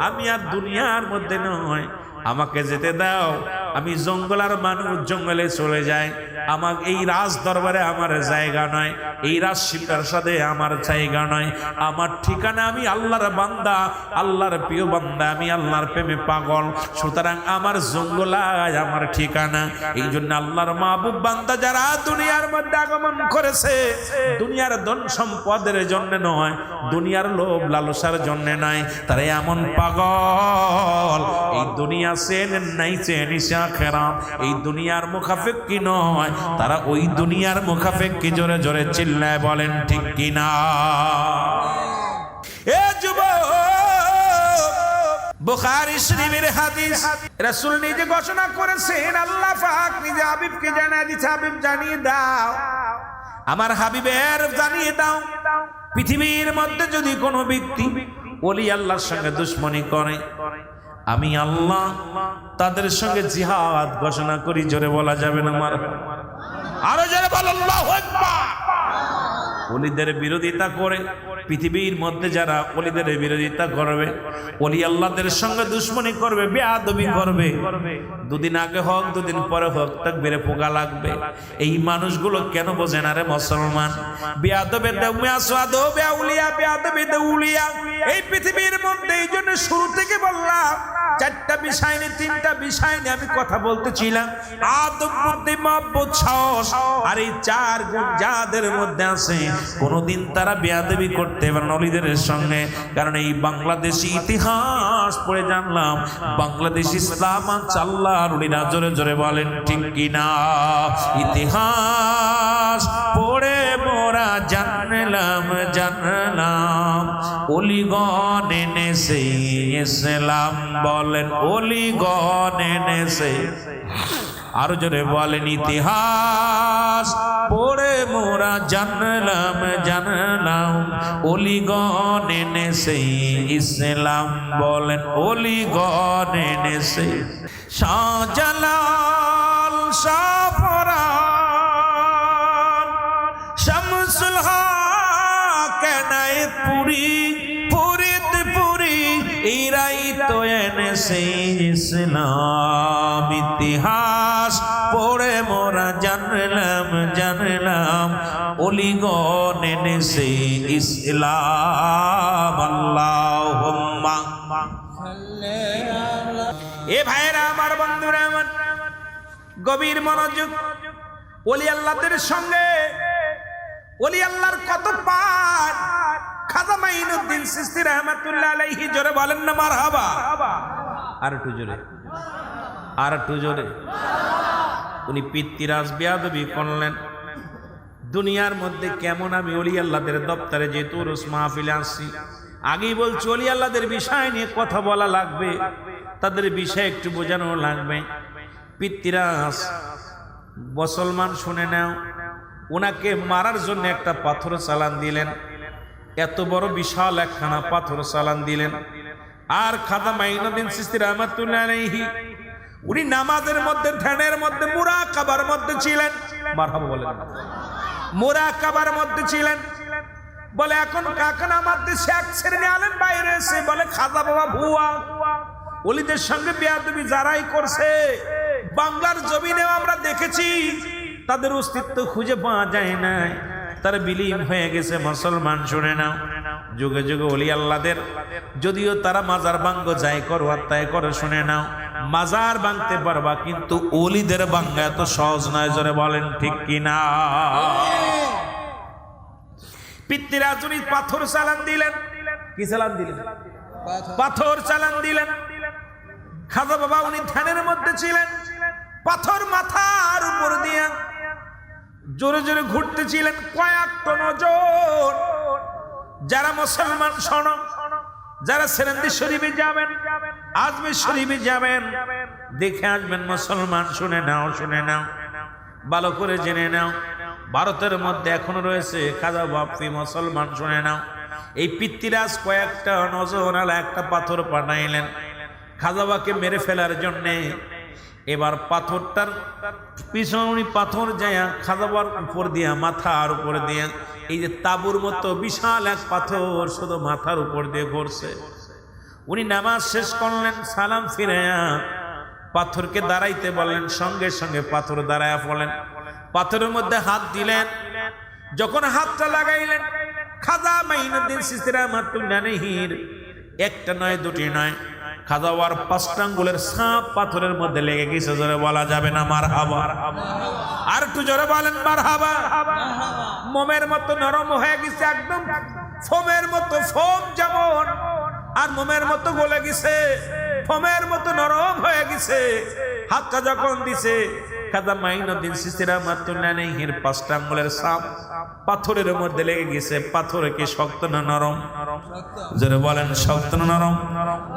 S1: আমি আর দুনিয়ার মধ্যে নয়, আমাকে যেতে দাও, আমি জঙ্গল আর মানুষ জঙ্গলে চলে যাই, আমার এই রাজ দরবারে আমার জায়গা নয়, এই রাজশিল্পের সাথে আমার জায়গা নয়, আমার ঠিকানা আমি আল্লাহর বান্দা, আল্লাহর প্রিয় বান্দা, আমি আল্লাহর প্রেমে পাগল, সুতরাং আমার জঙ্গলায় আমার ঠিকানা। এই জন্য আল্লাহর মাহবুব বান্দা যারা দুনিয়ার মধ্যে আগমন করেছে, দুনিয়ার ধন সম্পদের জন্য নয়, দুনিয়ার লোভ লালসার জন্য নয়, তারা এমন পাগল, এই দুনিয়া চেনেন নাই, চেনিস আখিরাত, এই দুনিয়ার মুখাপেক্ষী নয়, তারা ওই দুনিয়ার মুখাপেক্ষী। জোরে জোরে চিল্লায় বলেন ঠিক কিনা? এ যুবক, বুখারী শরীফের হাদিস, রাসূল নিজে ঘোষণা করেছেন, আল্লাহ পাক নিজে হাবিবকে জানিয়ে দিয়েছে, হাবিব জানিয়ে দাও, আমার হাবিবের জানিয়ে দাও, পৃথিবীর মধ্যে যদি কোনো ব্যক্তি ওলি আল্লাহর সঙ্গে দুশমনি করে, আমি আল্লাহ তাদের সঙ্গে জিহাদ ঘোষণা করি। জোরে বলা যাবে না মারহাবা? আরো জোরে বল আল্লাহু আকবার। ওলিদের বিরোধিতা করে, পৃথিবীর মধ্যে যারা ওলিদের বিরোধিতা করবে, ওলি আল্লাহদের সঙ্গে দুশমনি করবে, বেয়াদবি করবে, দুদিন আগে হোক দুদিন পরে হোক তাকবীরে পোকা লাগবে। এই মানুষগুলো কেন বোঝে না রে মুসলমান? বেয়াদবে দেউমিয়া সাদো বেউলিয়া, বেয়াদবে দেউলিয়া, এই পৃথিবীর মধ্যে। এই জন্য শুরু থেকে বললাম, চারটা বিষয় নিয়ে, তিনটা বিষয় নিয়ে আমি কথা বলতেছিলাম, আদব, বুদ্ধি, মহব্বত, সাহস, আর এই চার গুণ যাদের মধ্যে আছে, কোনদিন তারা বেয়াদবি করতে পারে না ওলিদের সঙ্গে। কারণ এই বাংলাদেশি ইতিহাস পড়ে জানলাম, বাংলাদেশ ইসলাম আছে আল্লাহর ওলিরা। জোরে জোরে বলেন ঠিক কিনা? ইতিহাস পড়ে মোরা জানলাম ওলিগণ এনেছে ইসলাম, বলেন ওলিগণ এনেছে। আরো জোরে বলেন, ইতিহাস পড়ে মোরা জানলাম ওলিগণ এনেছে ইসলাম, বলেন ওলিগণ এনেছে। শাহজালাল, শাহপরান, শামসুল হক, এনায়েতপুরী, ফরিদপুরী, এরাই তো এনেছে ইসলাম। ইতিহাস পড়ে মোরা জানলাম ওলিগণ এনেছে ইসলাম। আল্লাহুম্মা এ ভাইরা আমার, বন্ধুরা আমার, গভীর মনোযোগ। ওলি আল্লাহদের সঙ্গে ওলি আল্লাহর কত পাঠ, খাজা মাইনুদ্দিন চিশতি রাহমাতুল্লাহ আলাইহি। জোরে বলেন না মারহাবা? আর একটু জোরে, আর একটু জোরে। উনি পিতৃরাজ বেয়াদবি করলেন। দুনিয়ার মধ্যে কেমন আমি ওলি আল্লাহদের দপ্তরে যেহেতু রোজ মাহফিলে আসছি, আগেই বলছি ওলি আল্লাহদের বিষয় নিয়ে কথা বলা লাগবে, তাদের বিষয়ে একটু বোঝানো লাগবে। পিতৃরাজ মুসলমান শুনে নাও, ওনাকে মারার জন্য একটা পাথর চালান দিলেন। এত বড় বিশাল একখানা পাথর চালান দিলেন। আর খাজা মাইনুদ্দিন চিশতি রাহমাতুল্লাহ আলাইহি উনি নামাজের মধ্যে, ধ্যানের মধ্যে, মুরাকাবার মধ্যে ছিলেন। মারহাবা বলেন। মুরাকাবার মধ্যে ছিলেন। বলে এখন কাকা নামাজ দিছে, এক শ্রেণী আলেম বাইরে এসে বলে খাজা বাবা ভুয়া, ওলিদের সঙ্গে বেয়াদবি যারাই করছে বাংলার জমিনেও আমরা দেখেছি, তাদের অস্তিত্ব খুঁজে পাওয়া যায় না, তারা বিলীন হয়ে গেছে। মুসলমান শুনে নাও, যুগে যুগে ওলি আল্লাহদের যদিও তারা মাজার ভাঙ্গ যাই করো আর তাই করো, শুনে নাও মাজার ভাঙতে পারবা, কিন্তু ওলিদের ভাঙ্গা এত সহজ নয়। জোরে বলেন ঠিক কিনা? পিতৃরাজ উনি পাথর চালান দিলেন। কি চালান দিলেন? পাথর চালান দিলেন। খাজা বাবা উনি ধ্যানের মধ্যে ছিলেন। পাথর মাথার উপর দিয়ে জোরে জোরে ঘুরতেছিলেন। কয়েক টন ওজন। যারা মুসলমান শোনো, যারা সেরেন্দি শরীফে যাবেন, আজমির শরীফে যাবেন, দেখে আসবেন। মুসলমান শুনে নাও, শুনে নাও, ভালো করে জেনে নাও, ভারতের মধ্যে এখনো রয়েছে খাজা বাপ্পি। মুসলমান শুনে নাও, এই পিতৃরাজ কয়েকটা নজরালা একটা পাথর পাঠাইলেন খাজাবাকে মেরে ফেলার জন্যে। এবার পাথরটার পিছনে পাথর যায় খাজাবার উপর দিয়া, মাথার উপর দিয়া, এই যে তাবুর মতো বিশাল এক পাথর শুধু মাথার উপর দিয়ে ঘুরছে। উনি নামাজ শেষ করলেন, সালাম ফিরাইয়া পাথরকে দাঁড়াইতে বললেন, সঙ্গে সঙ্গে পাথর দাঁড়াইয়া পড়লেন। পাথরের মধ্যে হাত দিলেন। যখন হাতটা লাগাইলেন, খাজা মাইনুদ্দিন চিশতি রাহমাতুল্লাহ আলাইহির একটা নয়, দুটি নয়, খাজাওয়ার 5টা আঙ্গুলের সাপ পাথরের মধ্যে লেগে গেছে। জোরে বলা যাবে না মারহাবা? আর একটু জোরে বলেন মারহাবা। মোমের মতো নরম হয়ে গেছে, একদম ফোমের মতো, ফোম যেমন, আর মোমের মতো গলে গেছে, ফোমের মতো নরম হয়ে গেছে। হাতটা যখন দিছে, খাজা মাইনুদ্দিন চিশতি রাহমাতুল্লাহ আলাইহির 5টা আঙ্গুলের সাপ পাথরের মধ্যে লেগে গেছে। পাথরে কি শক্ত না নরম? জোরে বলেন শক্ত না নরম?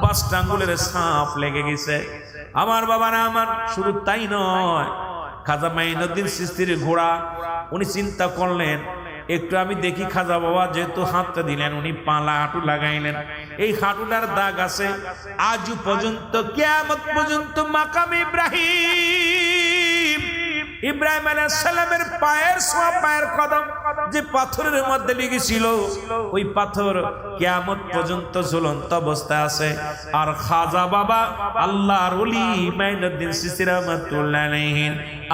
S1: 5টা আঙ্গুলের সাপ লেগে গেছে। আমার বাবারা আমার, শুধু তাই নয়, খাজা মাইনুদ্দিন চিশতির ঘোড়া উনি চিন্তা করলেন, একটু আমি দেখি খাজা বাবা যেহেতু হাতটা দিলেন, উনি পালা হাঁটু লাগাইলেন। এই হাঁটুটার দাগ আছে আজ পর্যন্ত, কিয়ামত পর্যন্ত। মাকাম ইব্রাহিম, ইব্রাহিম আলাইহিস সালামের পায়ের ছোঁয়া, পায়ের কদম যে পাথরের মধ্যে লেগেছিল, ওই পাথর কিয়ামত পর্যন্ত ঝুলন্ত অবস্থায় আছে। আর খাজা বাবা আল্লাহর ওলি মাইনুদ্দিন চিশতি রাহমাতুল্লাহ আলাইহি,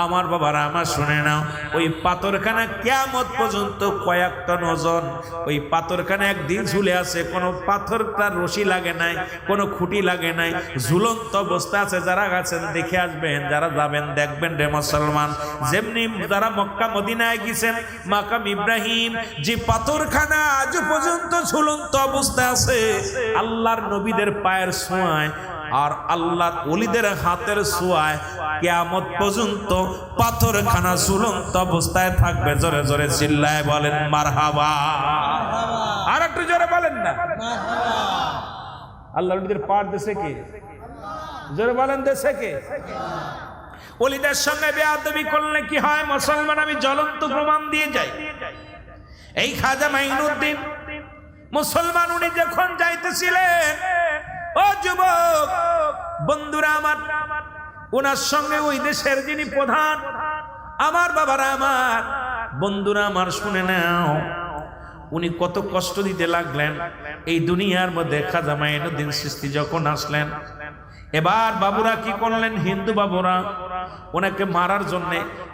S1: আমার বাবারা আমার শুনে নাও, ওই পাথরখানা কিয়ামত পর্যন্ত কয়েক টন ওজন। ওই পাথরখানা একদিন ঝুলে আছে, কোনো পাথর তার রশি লাগে নাই, কোনো খুঁটি লাগে নাই, ঝুলন্ত অবস্থা আছে। যারা গেছেন দেখে আসবেন, যারা যাবেন দেখবেন রে মুসলমান। যেমনি যারা মক্কা মদিনায় গেছেন, মাকাম ইব্রাহিম যে পাথরখানা আজ পর্যন্ত ঝুলন্ত অবস্থায় আছে, আল্লাহর নবীদের পায়ের ছোঁয়ায় আর আল্লাহর ওলিদের হাতের ছোঁয়ায় কিয়ামত পর্যন্ত পাথরখানা ঝুলন্ত অবস্থায় থাকবে। জোরে জোরে চিল্লায় বলেন মারহাবা। আর একটু জোরে বলেন না আল্লাহর ওলিদের পার দেশে কে? জোরে বলেন দেশে কে? ওলিদের সঙ্গে বেয়াদবি করলে কি হয় মুসলমান? আমি জ্বলন্ত প্রমাণ দিয়ে যাই। এই খাজা মাইনুদ্দিন মুসলমান উনি যখন যাইতেছিলেন, ও যুবক বন্ধুরা আমার, ওনার সঙ্গে ওই দেশের যিনি প্রধান, আমার বাবারা আমার, বন্ধুরা আমার শুনে নাও, উনি কত কষ্ট দিতে লাগলেন এই দুনিয়ার মধ্যে। খাজা মাইনুদ্দিন চিশতি যখন আসলেন, এবার বাবুরা কি করলেন? হিন্দু বাবুরা ওনাকে মারার জন্য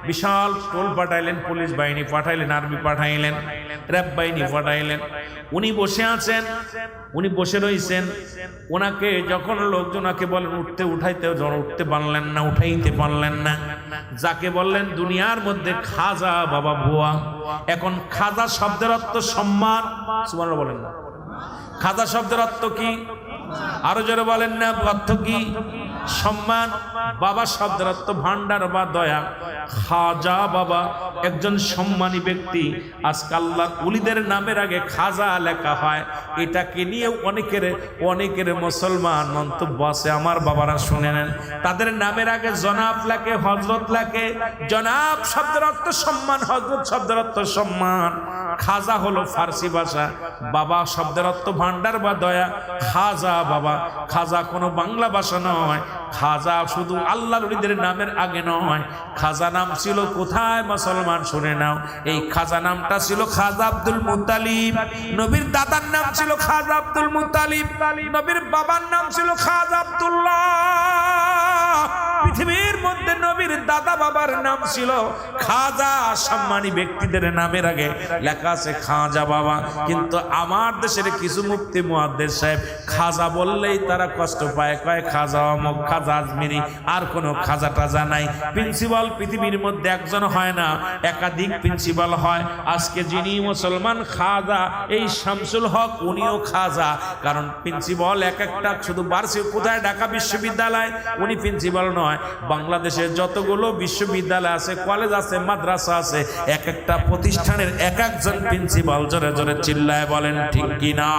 S1: বিশাল টোল পাঠাইলেন, পুলিশ বাহিনী পাঠাইলেন, আর্মি পাঠাইলেন, র্যাব বাহিনী পাঠাইলেন। উনি বসে আছেন, উনি বসে রয়েছেন। ওনাকে যখন লোকজন ওনাকে বলেন উঠতে, উঠাইতে উঠতে পারলেন না, উঠাইতে পারলেন না। যাকে বললেন দুনিয়ার মধ্যে খাজা বাবা ভুয়া। এখন খাজা শব্দের অর্থ সম্মান। সুবহানাল্লাহ বলেন না? খাজা শব্দের অর্থ কি? আরো জোরে বলেন না, অর্থ কি? সম্মান। বাবা শব্দের অর্থ ভান্ডার বা দয়া। খাজা বাবা একজন সম্মানী ব্যক্তি। আজকে আল্লাহর ওলিদের নামের আগে খাজা লেখা হয়, এটাকে নিয়ে অনেকের মুসলমান মন্তব্য আছে। আমার বাবারা শুনে নেন, তাদের নামের আগে জনাব লেখে, হযরত লেখে। জনাব শব্দের অর্থ সম্মান, হযরত শব্দের অর্থ সম্মান। খাজা হলো ফার্সি ভাষা, বাবা শব্দের অর্থ ভান্ডার বা দয়া। খাজা বাবা, খাজা কোনো বাংলা ভাষা নয়। খাজা শুধু আল্লাহর ওলিদের নামের আগে নয়। খাজা নাম ছিল কোথায় মুসলমান শুনে নাও, এই খাজা নামটা ছিল খাজা আব্দুল মুত্তালিব। নবীর দাদার নাম ছিল খাজা আব্দুল মুত্তালিব, নবীর বাবার নাম ছিল খাজা আব্দুল্লাহ। পৃথিবীর মধ্যে নবীর দাদা বাবার নাম ছিল খাজা। সম্মানী ব্যক্তিদের নামের আগে লেখা আছে খাজা বাবা। কিন্তু আমার দেশের কিছু মুফতি মুহাদ্দিস সাহেব খাজা বললেই তারা কষ্ট পায়, কয় খাজা অমুক, খাজা আজমিরি, আর কোনো খাজা টাজা নাই। প্রিন্সিপাল পৃথিবীর মধ্যে একজন হয় না, একাধিক প্রিন্সিপাল হয়। আজকে যিনি মুসলমান খাজা, এই শামসুল হক, উনিও খাজা। কারণ প্রিন্সিপাল এক একটা শুধু বার্ষিক কোথায় ঢাকা বিশ্ববিদ্যালয়, উনি প্রিন্সিপাল নয়। বাংলাদেশে যতগুলো বিশ্ববিদ্যালয় আছে, কলেজ আছে, মাদ্রাসা আছে, এক একটা প্রতিষ্ঠানের এক একজন প্রিন্সিপাল। জোরে জোরে চিল্লায় বলেন ঠিক কিনা?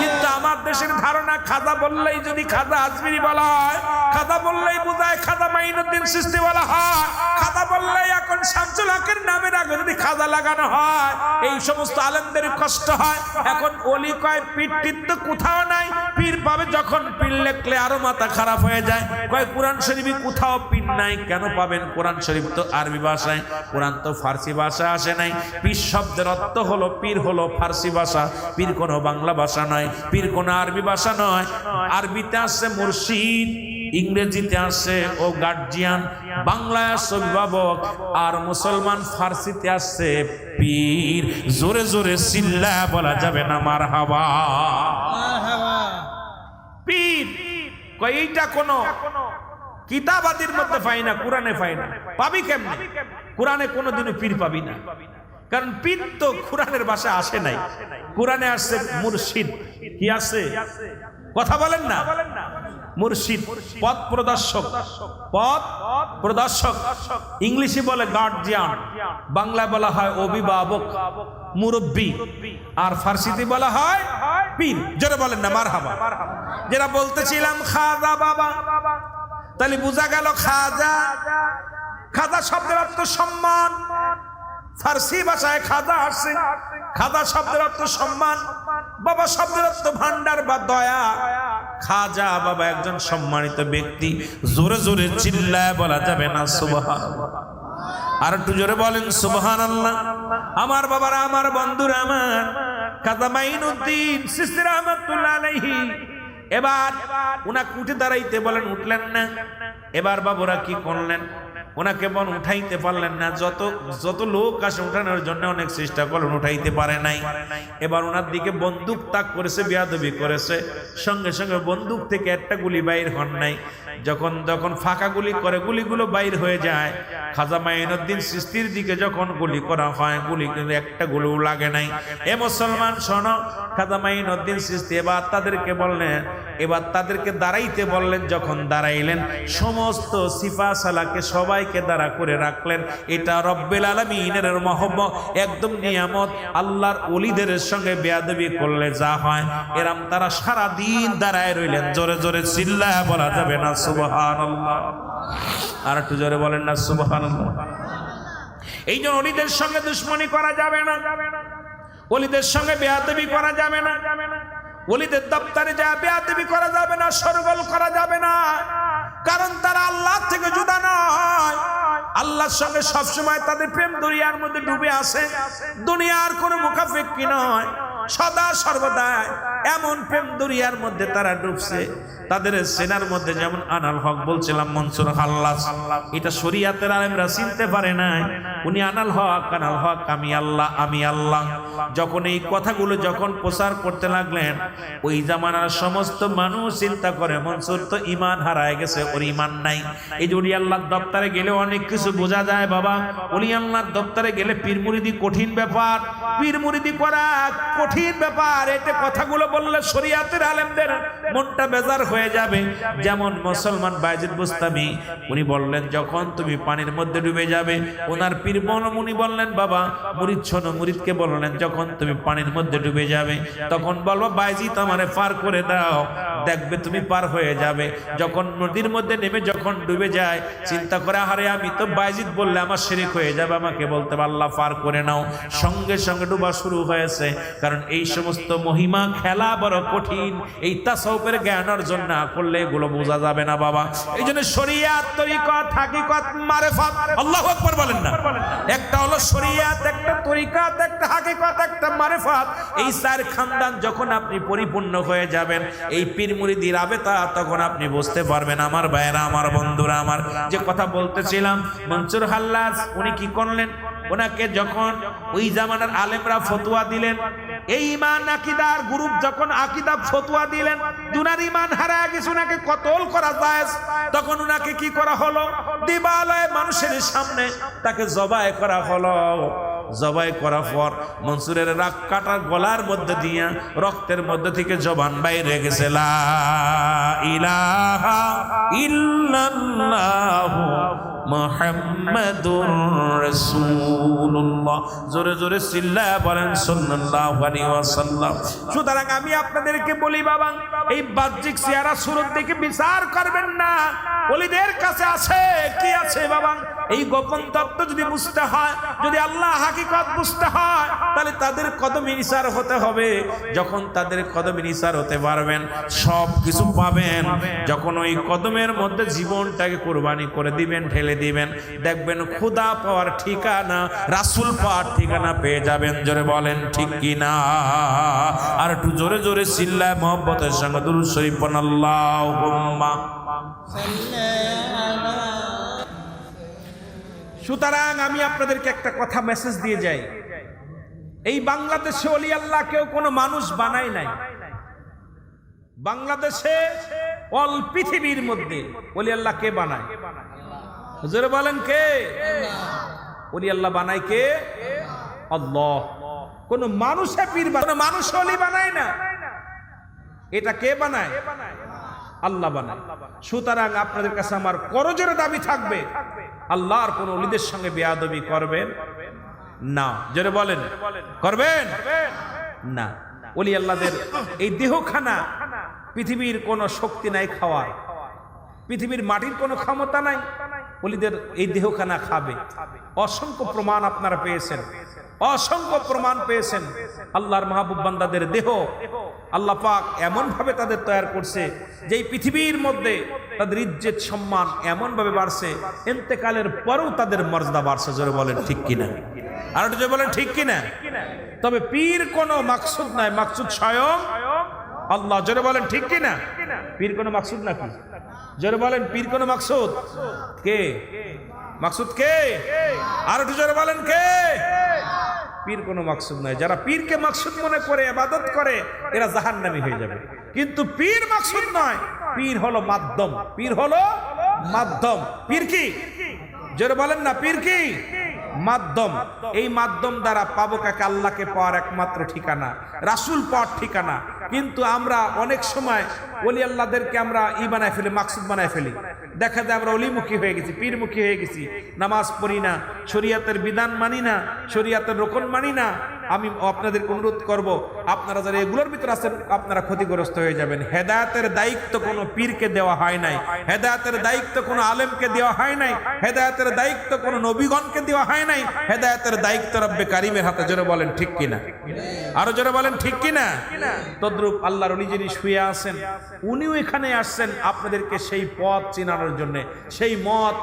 S1: কিন্তু আমার দেশের ধারণা খাজা বললেই যদি খাজা আজমিরি বলা হয়, খাজা বললেই বোঝায় খাজা মাইনুদ্দিন চিশতি বলা হয়, খাজা বললেই এখন শামসুল হকের নামের আগে যদি খাজা লাগানো হয়, এই সমস্ত আলেমদের কষ্ট হয়। এখন ওলি কয় পীর টির তো কোথাও নাই, পীর পাবে যখন পীর লেখলে আরো মাথা খারাপ হয়ে যায়। কয় কোরআন শরীফে কোথাও পীর নাই, কেন পাবেন? কোরআন শরীফ তো আরবি ভাষায়, কোরআন তো ফার্সি ভাষা আসে নাই। পীর শব্দের অর্থ হলো, পীর হলো ফার্সি ভাষা, পীর কোনো বাংলা ভাষা নয়, পীর কোনো আরবি ভাষা নয়। আরবিতে আসছে মুর্শিদ, ইংরেজিতে আসছে ও গার্জিয়ান, বাংলায় আসছে অভিভাবক, আর মুসলমান ফার্সিতে আসছে পীর। জোরে জোরে চিল্লা বলা যাবে না মারহাবা। পীর কয় এইটা কোনো কিতাবাদির মধ্যে পাই না, কোরআনে পাই না। পাবি কেমনে? কোরআনে কোনোদিনও পীর পাবি না, কারণ পীর তো কোরআনের ভাষায় আসে নাই। কোরআনে আসছে মুর্শিদ। কি আছে? কথা বলেন না। মুর্শিদ পথ প্রদর্শক, পথ প্রদর্শক। ইংলিশে বলে গার্জিয়ান, বাংলায় বলা হয় অভিভাবক, মুরব্বী, আর ফার্সিতে বলা হয় পীর। জোরে বলেন না মারহাবা। যেটা বলতেছিলাম খাজা বাবা, তাহলে বোঝা গেল খাজা। খাজা শব্দের অর্থ সম্মান, ফার্সি ভাষায় খাজা আসছে। খাজা শব্দের অর্থ সম্মান, বাবা শব্দের অর্থ ভান্ডার বা দয়া। খাজা বাবা একজন সম্মানিত ব্যক্তি। জোরে জোরে চিল্লায় বলা যাবে না সুবহানাল্লাহ। আর একটু জোরে বলেন সুবহানাল্লাহ। আমার বাবারা, আমার বন্ধুরা, আমার খাজা মাইনুদ্দিন চিশতি রাহমাতুল্লাহ আলাইহি এবার উনাকে উঠে দাঁড়াইতে বলেন, উঠলেন না। এবার বাবুরা কি করলেন? ওনাকে বল উঠাইতে পারলেন না। যত লোক আসে উঠানোর জন্য অনেক চেষ্টা করলেন, উঠাইতে পারে নাই। এবার ওনার দিকে বন্দুক তাক করেছে, বেয়াদবি করেছে। সঙ্গে সঙ্গে বন্দুক থেকে একটা গুলি বাইর হন নাই। যখন ফাঁকা গুলি করে গুলিগুলো বাইর হয়ে যায়। খাজা মাইনুদ্দিন চিশতির দিকে যখন গুলি করা হয়, গুলি কিন্তু একটা গুলিও লাগে নাই। এ মুসলমান শোনো, খাজা মাইনুদ্দিন চিশতি এবার তাদেরকে বললেন, এবার তাদেরকে দাঁড়াইতে বললেন। যখন দাঁড়াইলেন, সমস্ত সিফা সালাকে সবাইকে দাঁড়া করে রাখলেন। এটা রব্বুল আলামিনের মহব্বত, একদম নিয়ামত। আল্লাহর ওলিদের সঙ্গে বেয়াদবি করলে যা হয়, এরম তারা সারা দিন দাঁড়ায় রইলেন। জোরে জোরে চিল্লায় বলা যাবে না সুবহানাল্লাহ। আর একটু জোরে বলেন না সুবহানাল্লাহ। এই জন্য ওলিদের সঙ্গে দুশ্মনী করা যাবে না, ওলিদের সঙ্গে বেয়াদবি করা যাবে না, ওলিদের দপ্তরে যা বেয়াদবি করা যাবে না, শরগোল করা যাবে না। কারণ তারা আল্লাহ থেকে জুদা নয়। আল্লাহর সঙ্গে সবসময় তাদের প্রেম দরিয়ার মধ্যে ডুবে আছে। দুনিয়ার কোনো মুখাপেক্ষী নয়, সদা সর্বদা এমন প্রেম দরিয়ার মধ্যে তারা ডুবছে। তাদের সেনার মধ্যে যেমন আনাল হক বলছিলাম, মনসুর হাল্লাস, এটা শরীয়তের আলেমরা চিনতে পারে নাই। উনি আনাল হক, আমি আল্লাহ, আমি আল্লাহ। যখন এই কথাগুলো যখন প্রচার করতে লাগলেন, ওই জামানার সমস্ত মানুষ চিন্তা করে মনসুর তো ঈমান হারায় গেছে, ওর ঈমান নাই। এই যে উনি আল্লাহর দপ্তরে গেলে অনেক কিছু বোঝা যায় বাবা। উনি আল্লাহর দপ্তরে গেলে পীর মুরিদি কঠিন ব্যাপার, পীর মুরিদি করা কঠিন ব্যাপার। এটা কথাগুলো বললে শরিয়াতের আলেমদের মনটা বেজার হয়ে যাবে। যেমন মুসলমান বায়েজিদ বুস্তামি, উনি বললেন যখন তুমি পানির মধ্যে ডুবে যাবে, ওনার পীর উনি বললেন বাবা মুরিদ শোনো, মুরিদকে বললেন যখন তুমি পানির মধ্যে ডুবে যাবে তখন বলবো বায়েজিদ আমারে পার করে দাও, দেখবে তুমি পার হয়ে যাবে। যখন নদীর মধ্যে নেমে যখন ডুবে যায় চিন্তা করে আরে আমি তো বায়েজিদ বললে আমার শিরক হয়ে যাবে, আমাকে বলতে আল্লাহ পার করে নাও, সঙ্গে সঙ্গে ডুবা শুরু হয়েছে। কারণ এই সমস্ত মহিমা খেলা বড় কঠিন, এই তাসাউফের জ্ঞান অর্জন না করলে এগুলো বোঝা যাবে না বাবা। এই জন্য শরিয়াত, তরিকত, হাকিকত, মারিফাত, আল্লাহু আকবার বলেন না, একটা হলো শরিয়াত, একটা তরিকত, একটা হাকিকত, একটা মারিফাত। এই চার খানদান যখন আপনি পরিপূর্ণ হয়ে যাবেন, এই পীর মুরিদি রাবেতা, তখন আপনি বুঝতে পারবেন আমার ভাইয়েরা, আমার বন্ধুরা, আমার যে কথা বলতেছিলাম মনসুর হাল্লাজ উনি কি করলেন, ওনাকে যখন ওই জামানার আলেমরা ফতোয়া দিলেন, এই ইমান আকীদার গ্রুপ যখন আকীদা ফতোয়া দিলেন দুনার ইমান হারায় গেছে, ওনাকে কতল করা যায়, তখন ওনাকে কি করা হলো, দিবালয়ে মানুষের সামনে তাকে জবাই করা হলো। জবাই করার পর মনসুরের রাগ কাটার গলার মধ্যে দিয়া রক্তের মধ্যে থেকে জবান বাইরে গেছে, লা ইলাহা ইল্লাল্লাহু মুহাম্মাদুর রাসূলুল্লাহ। জোরে জোরে চিল্লায়া বলেন সাল্লাল্লাহু আলাইহি ওয়াসাল্লাম। সুতরাং আমি আপনাদেরকে বলি বাবা, এই বাহ্যিক চেহারা সুরত দেখে বিচার করবেন না। ওলিদের কাছে আছে কি আছে বাবা, এই গোপন তত্ত্ব যদি বুঝতে হয়, যদি আল্লাহ হাকিকত বুঝতে হয়, তাহলে তাদের কদমে নিসার হতে হবে। যখন তাদের কদমে নিসার হতে পারবেন সব কিছু পাবেন। যখন ওই কদমের মধ্যে জীবনটাকে কোরবানি করে দিবেন, ঢেলে দিবেন, দেখবেন খোদা পাওয়ার ঠিকানা, রাসূল পাওয়ার ঠিকানা পেয়ে যাবেন। জোরে বলেন ঠিক কিনা? আর একটু জোরে জোরে চিল্লায় মহব্বতের সঙ্গে দুরূদ শরীফ পড়ুন, আল্লাহুম্মা। সুতরাং আমি আপনাদেরকে একটা কথা মেসেজ দিয়ে যাই, এই বাংলাদেশে ওলি আল্লাহ কেউ কোনো মানুষ বানায় নাই। বাংলাদেশে অল পৃথিবীর মধ্যে ওলি আল্লাহ কে বানায়? হুজুর বলেন কে? ওলি আল্লাহ বানায় কে? আল্লাহ। কোন মানুষে পীর বানায়, কোন মানুষ ওলি বানায় না। এটা কে বানায়? আল্লাহ বানায়। সুতরাং আপনাদের কাছে আমার করজোরে দাবি থাকবে, আল্লাহর কোন ওলিদের সঙ্গে বেয়াদবি করবেন না। জোরে বলেন করবেন না। ওলি আল্লাহদের এই দেহখানা পৃথিবীর কোনো শক্তি নাই খাওয়ার, পৃথিবীর মাটির কোনো ক্ষমতা নাই, ওলিদের এই দেহখানা খাবে। অসংখ্য প্রমাণ আপনারা পেয়েছেন, অসংখ্য প্রমাণ পেয়েছেন। আল্লাহর মাহবুব বান্দাদের দেহ আল্লাহ পাক এমন ভাবে তাদের তৈরি করছে যে এই পৃথিবীর মধ্যে তাদের ইজ্জত সম্মান এমন ভাবে বাড়ছে, ইন্তেকালের পরেও তাদের মর্যাদা বাড়ছে। জোরে বলেন ঠিক কিনা? আর একটু জোরে বলেন ঠিক কিনা? তবে পীর কোনো মাকসুদ নাই, মাকসুদ স্বয়ং আল্লাহ। জোরে বলেন ঠিক কিনা? পীর কোনো মাকসুদ নাকি? জোরে বলেন পীর কোনো মাকসুদ কে? মাকসুদ কে? আর একটু জোরে বলেন কে? পীর কোনো মাকসুদ নয়। যারা পীরকে মাকসুদ মনে করে ইবাদত করে এরা জাহান্নামী হয়ে যাবে। কিন্তু পীর মাকসুদ নয়, পীর হলো মাধ্যম, পীর হলো মাধ্যম। পীর কি? জোরে বলেন না, পীর কি? মাধ্যম। এই মাধ্যম দ্বারা পাবো কাকে? আল্লাহকে পাওয়ার একমাত্র ঠিকানা, রাসূল পাওয়ার ঠিকানা। কিন্তু আমরা অনেক সময় ওলি আল্লাহদেরকে আমরা বানায় ফেলি, মাকসুদ বানায় ফেলি। দেখা যায় আমরা অলিমুখী হয়ে গেছি, পীরমুখী হয়ে গেছি। নামাজ পড়ি না, শরীয়তের বিধান মানি না, শরীয়তের রকম মানি না। আমি আপনাদের অনুরোধ করব, আপনারা যারা এগুলোর ভিতরে আছেন আপনারা ক্ষতিগ্রস্ত হয়ে যাবেন। হেদায়েতের দায়িত্ব কোনো পীরকে দেওয়া হয় নাই, হেদায়েতের দায়িত্ব কোনো আলেমকে দেওয়া হয় নাই, হেদায়েতের দায়িত্ব কোনো নবীগণকে দেওয়া হয় নাই। হেদায়েতের দায়িত্ব রব্বে কারিমের হাতে। জোরে বলেন ঠিক কিনা? আরো জোরে বলেন ঠিক কিনা? তদ্রূপ আল্লাহর ওলি যিনি শুয়ে আছেন উনিও এখানে আসছেন আপনাদেরকে সেই পথ চিনানোর জন্য, সেই মত,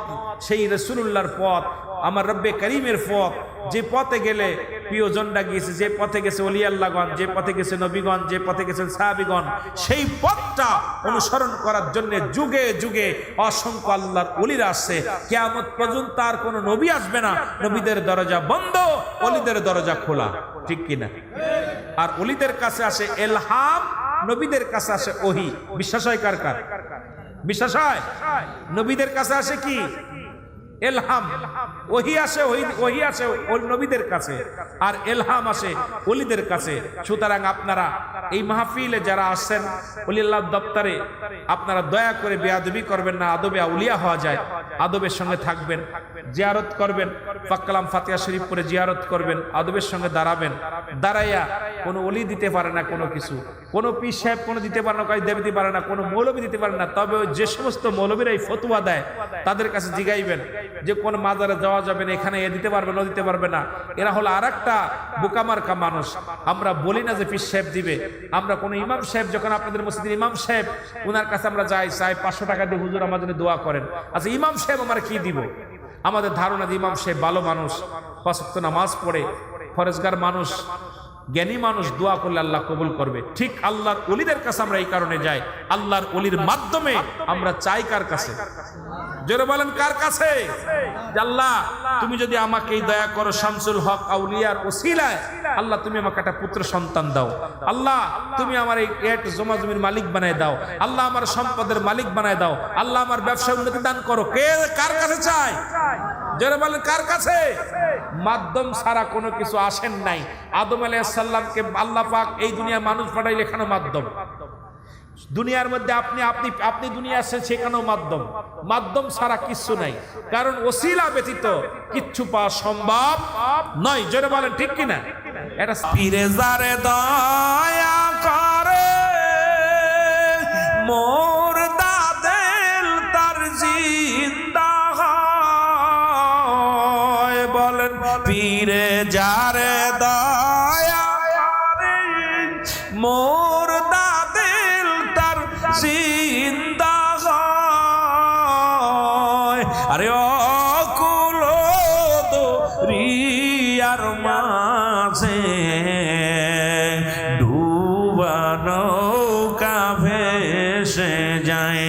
S1: সেই রাসূলুল্লাহর পথ, আমার রব্বে কারিমের পথ। যে পথে গেলে প্রিয়জনরা গিয়েছে, যে পথে গেছে ওলি আল্লাহগণ, যে পথে গেছে নবীগণ, যে পথে গেছেন সাহাবীগণ, সেই পথটা অনুসরণ করার জন্য যুগে যুগে অসংখ্য আল্লাহর ওলিরা আসছে। কিয়ামত পর্যন্ত আর কোনো নবী আসবে না, নবীদের দরজা বন্ধ, ওলিদের দরজা খোলা। ঠিক কিনা? আর ওলিদের কাছে আসে ইলহাম, নবীদের কাছে আসে ওহী। বিশ্বাস হয় কার কার? বিশ্বাস হয়? নবীদের কাছে আসে কি? ইলহাম। ওহী আসে, ওহী আসে নবীদের কাছে, আর ইলহাম আসে ওলিদের কাছে। সুতরাং আপনারা এই মাহফিলে যারা আসেন ওলিয়াল্লাহ দপ্তরে, আপনারা দয়া করে বেয়াদবি করবেন না, আদবে আউলিয়া হওয়া যায়, আদবের সঙ্গে থাকবেন, জিয়ারত করবেন, পাক কালাম ফাতিহা শরীফ পড়ে জিয়ারত করবেন, আদবের সঙ্গে দাঁড়াবেন। দাঁড়াইয়া কোনো ওলি দিতে পারে না, কোনো কিছু, কোনো পীর সাহেব কোনো দিতে পারে না, কাজ দিতে পারে না, কোনো মৌলবী দিতে পারে না। তবে যে সমস্ত মৌলবীরা এই ফতোয়া দেয় তাদের কাছে জিগাইবেন যে কোন মাজারে যাওয়া যাবে না, এখানে এ দিতে পারবে না, দিতে পারবে না। এরা হলো আর একটা বোকামার্কা মানুষ। আমরা বলি না যে পীর সাহেব দিবে, আমরা কোনো ইমাম সাহেব, যখন আপনাদের মসজিদের ইমাম সাহেব, ওনার কাছে আমরা যাই, চাই 500 টাকা দিয়ে হুজুর আমার জন্য দোয়া করেন। আচ্ছা ইমাম সাহেব আমার কি দিব? আমাদের ধারণা যে ইমাম সাহেব ভালো মানুষ, 5 ওয়াক্ত নামাজ পড়ে, ফরেজগার মানুষ, জ্ঞানী মানুষ, দোয়া করলে আল্লাহ কবুল করবে। ঠিক আল্লাহর ওলিদের কাছে আমরা এই কারণে যাই, আল্লাহর ওলির মাধ্যমে আমরা চাই কার কাছে? জোরে বলেন কার কাছে? আল্লাহ তুমি যদি আমাকে দয়া করো শামসুল হক আউলিয়ার ওসিলায়, আল্লাহ তুমি আমাকে একটা পুত্র সন্তান দাও, আল্লাহ তুমি আমার এই জমা জমির মালিক বানায় দাও, আল্লাহ আমার সম্পদের মালিক বানায় দাও, আল্লাহ আমার ব্যবসা উন্নতি দান করো। কে কার কাছে চায়? জোরে বলেন কার কাছে? মাধ্যম ছাড়া কোনো কিছু আসেন নাই। আদম আলাইহিস সালামকে আল্লাহ পাক এই দুনিয়া মানুষ পাঠাইলে এখানে মাধ্যম, দুনিয়ার মধ্যে আপনি দুনিয়া আসছে সেখানেও মাধ্যম। মাধ্যম ছাড়া কিচ্ছু নাই, কারণ ওসিলা ব্যতীত কিচ্ছু পাওয়া সম্ভব নয়। জোরে বলেন ঠিক কিনা? এটা পীরে যারে দয়া করে মোর দাদেল তার জিন্দা হয়। বলেন পীরে যারে দয়া করে মোর দাদেল তার জিন্দা হয়। আরে অকুল দরিয়ার মাঝে ডুবা নৌকা ভেসে যায়।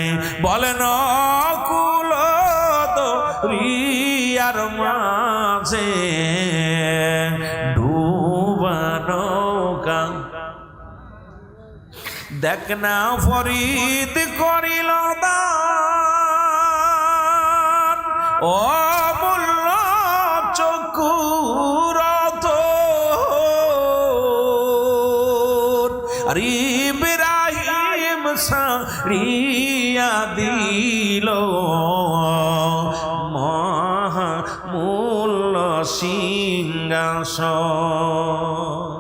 S1: বলেন অকুল দরিয়ার মাঝে ডুবা নৌকা। দেখ না ফরিদ করিল দান অমূল্য চক্ষুর আর ইব্রাহিম সারিয়া দিল মহামূল্য সিংহাসন।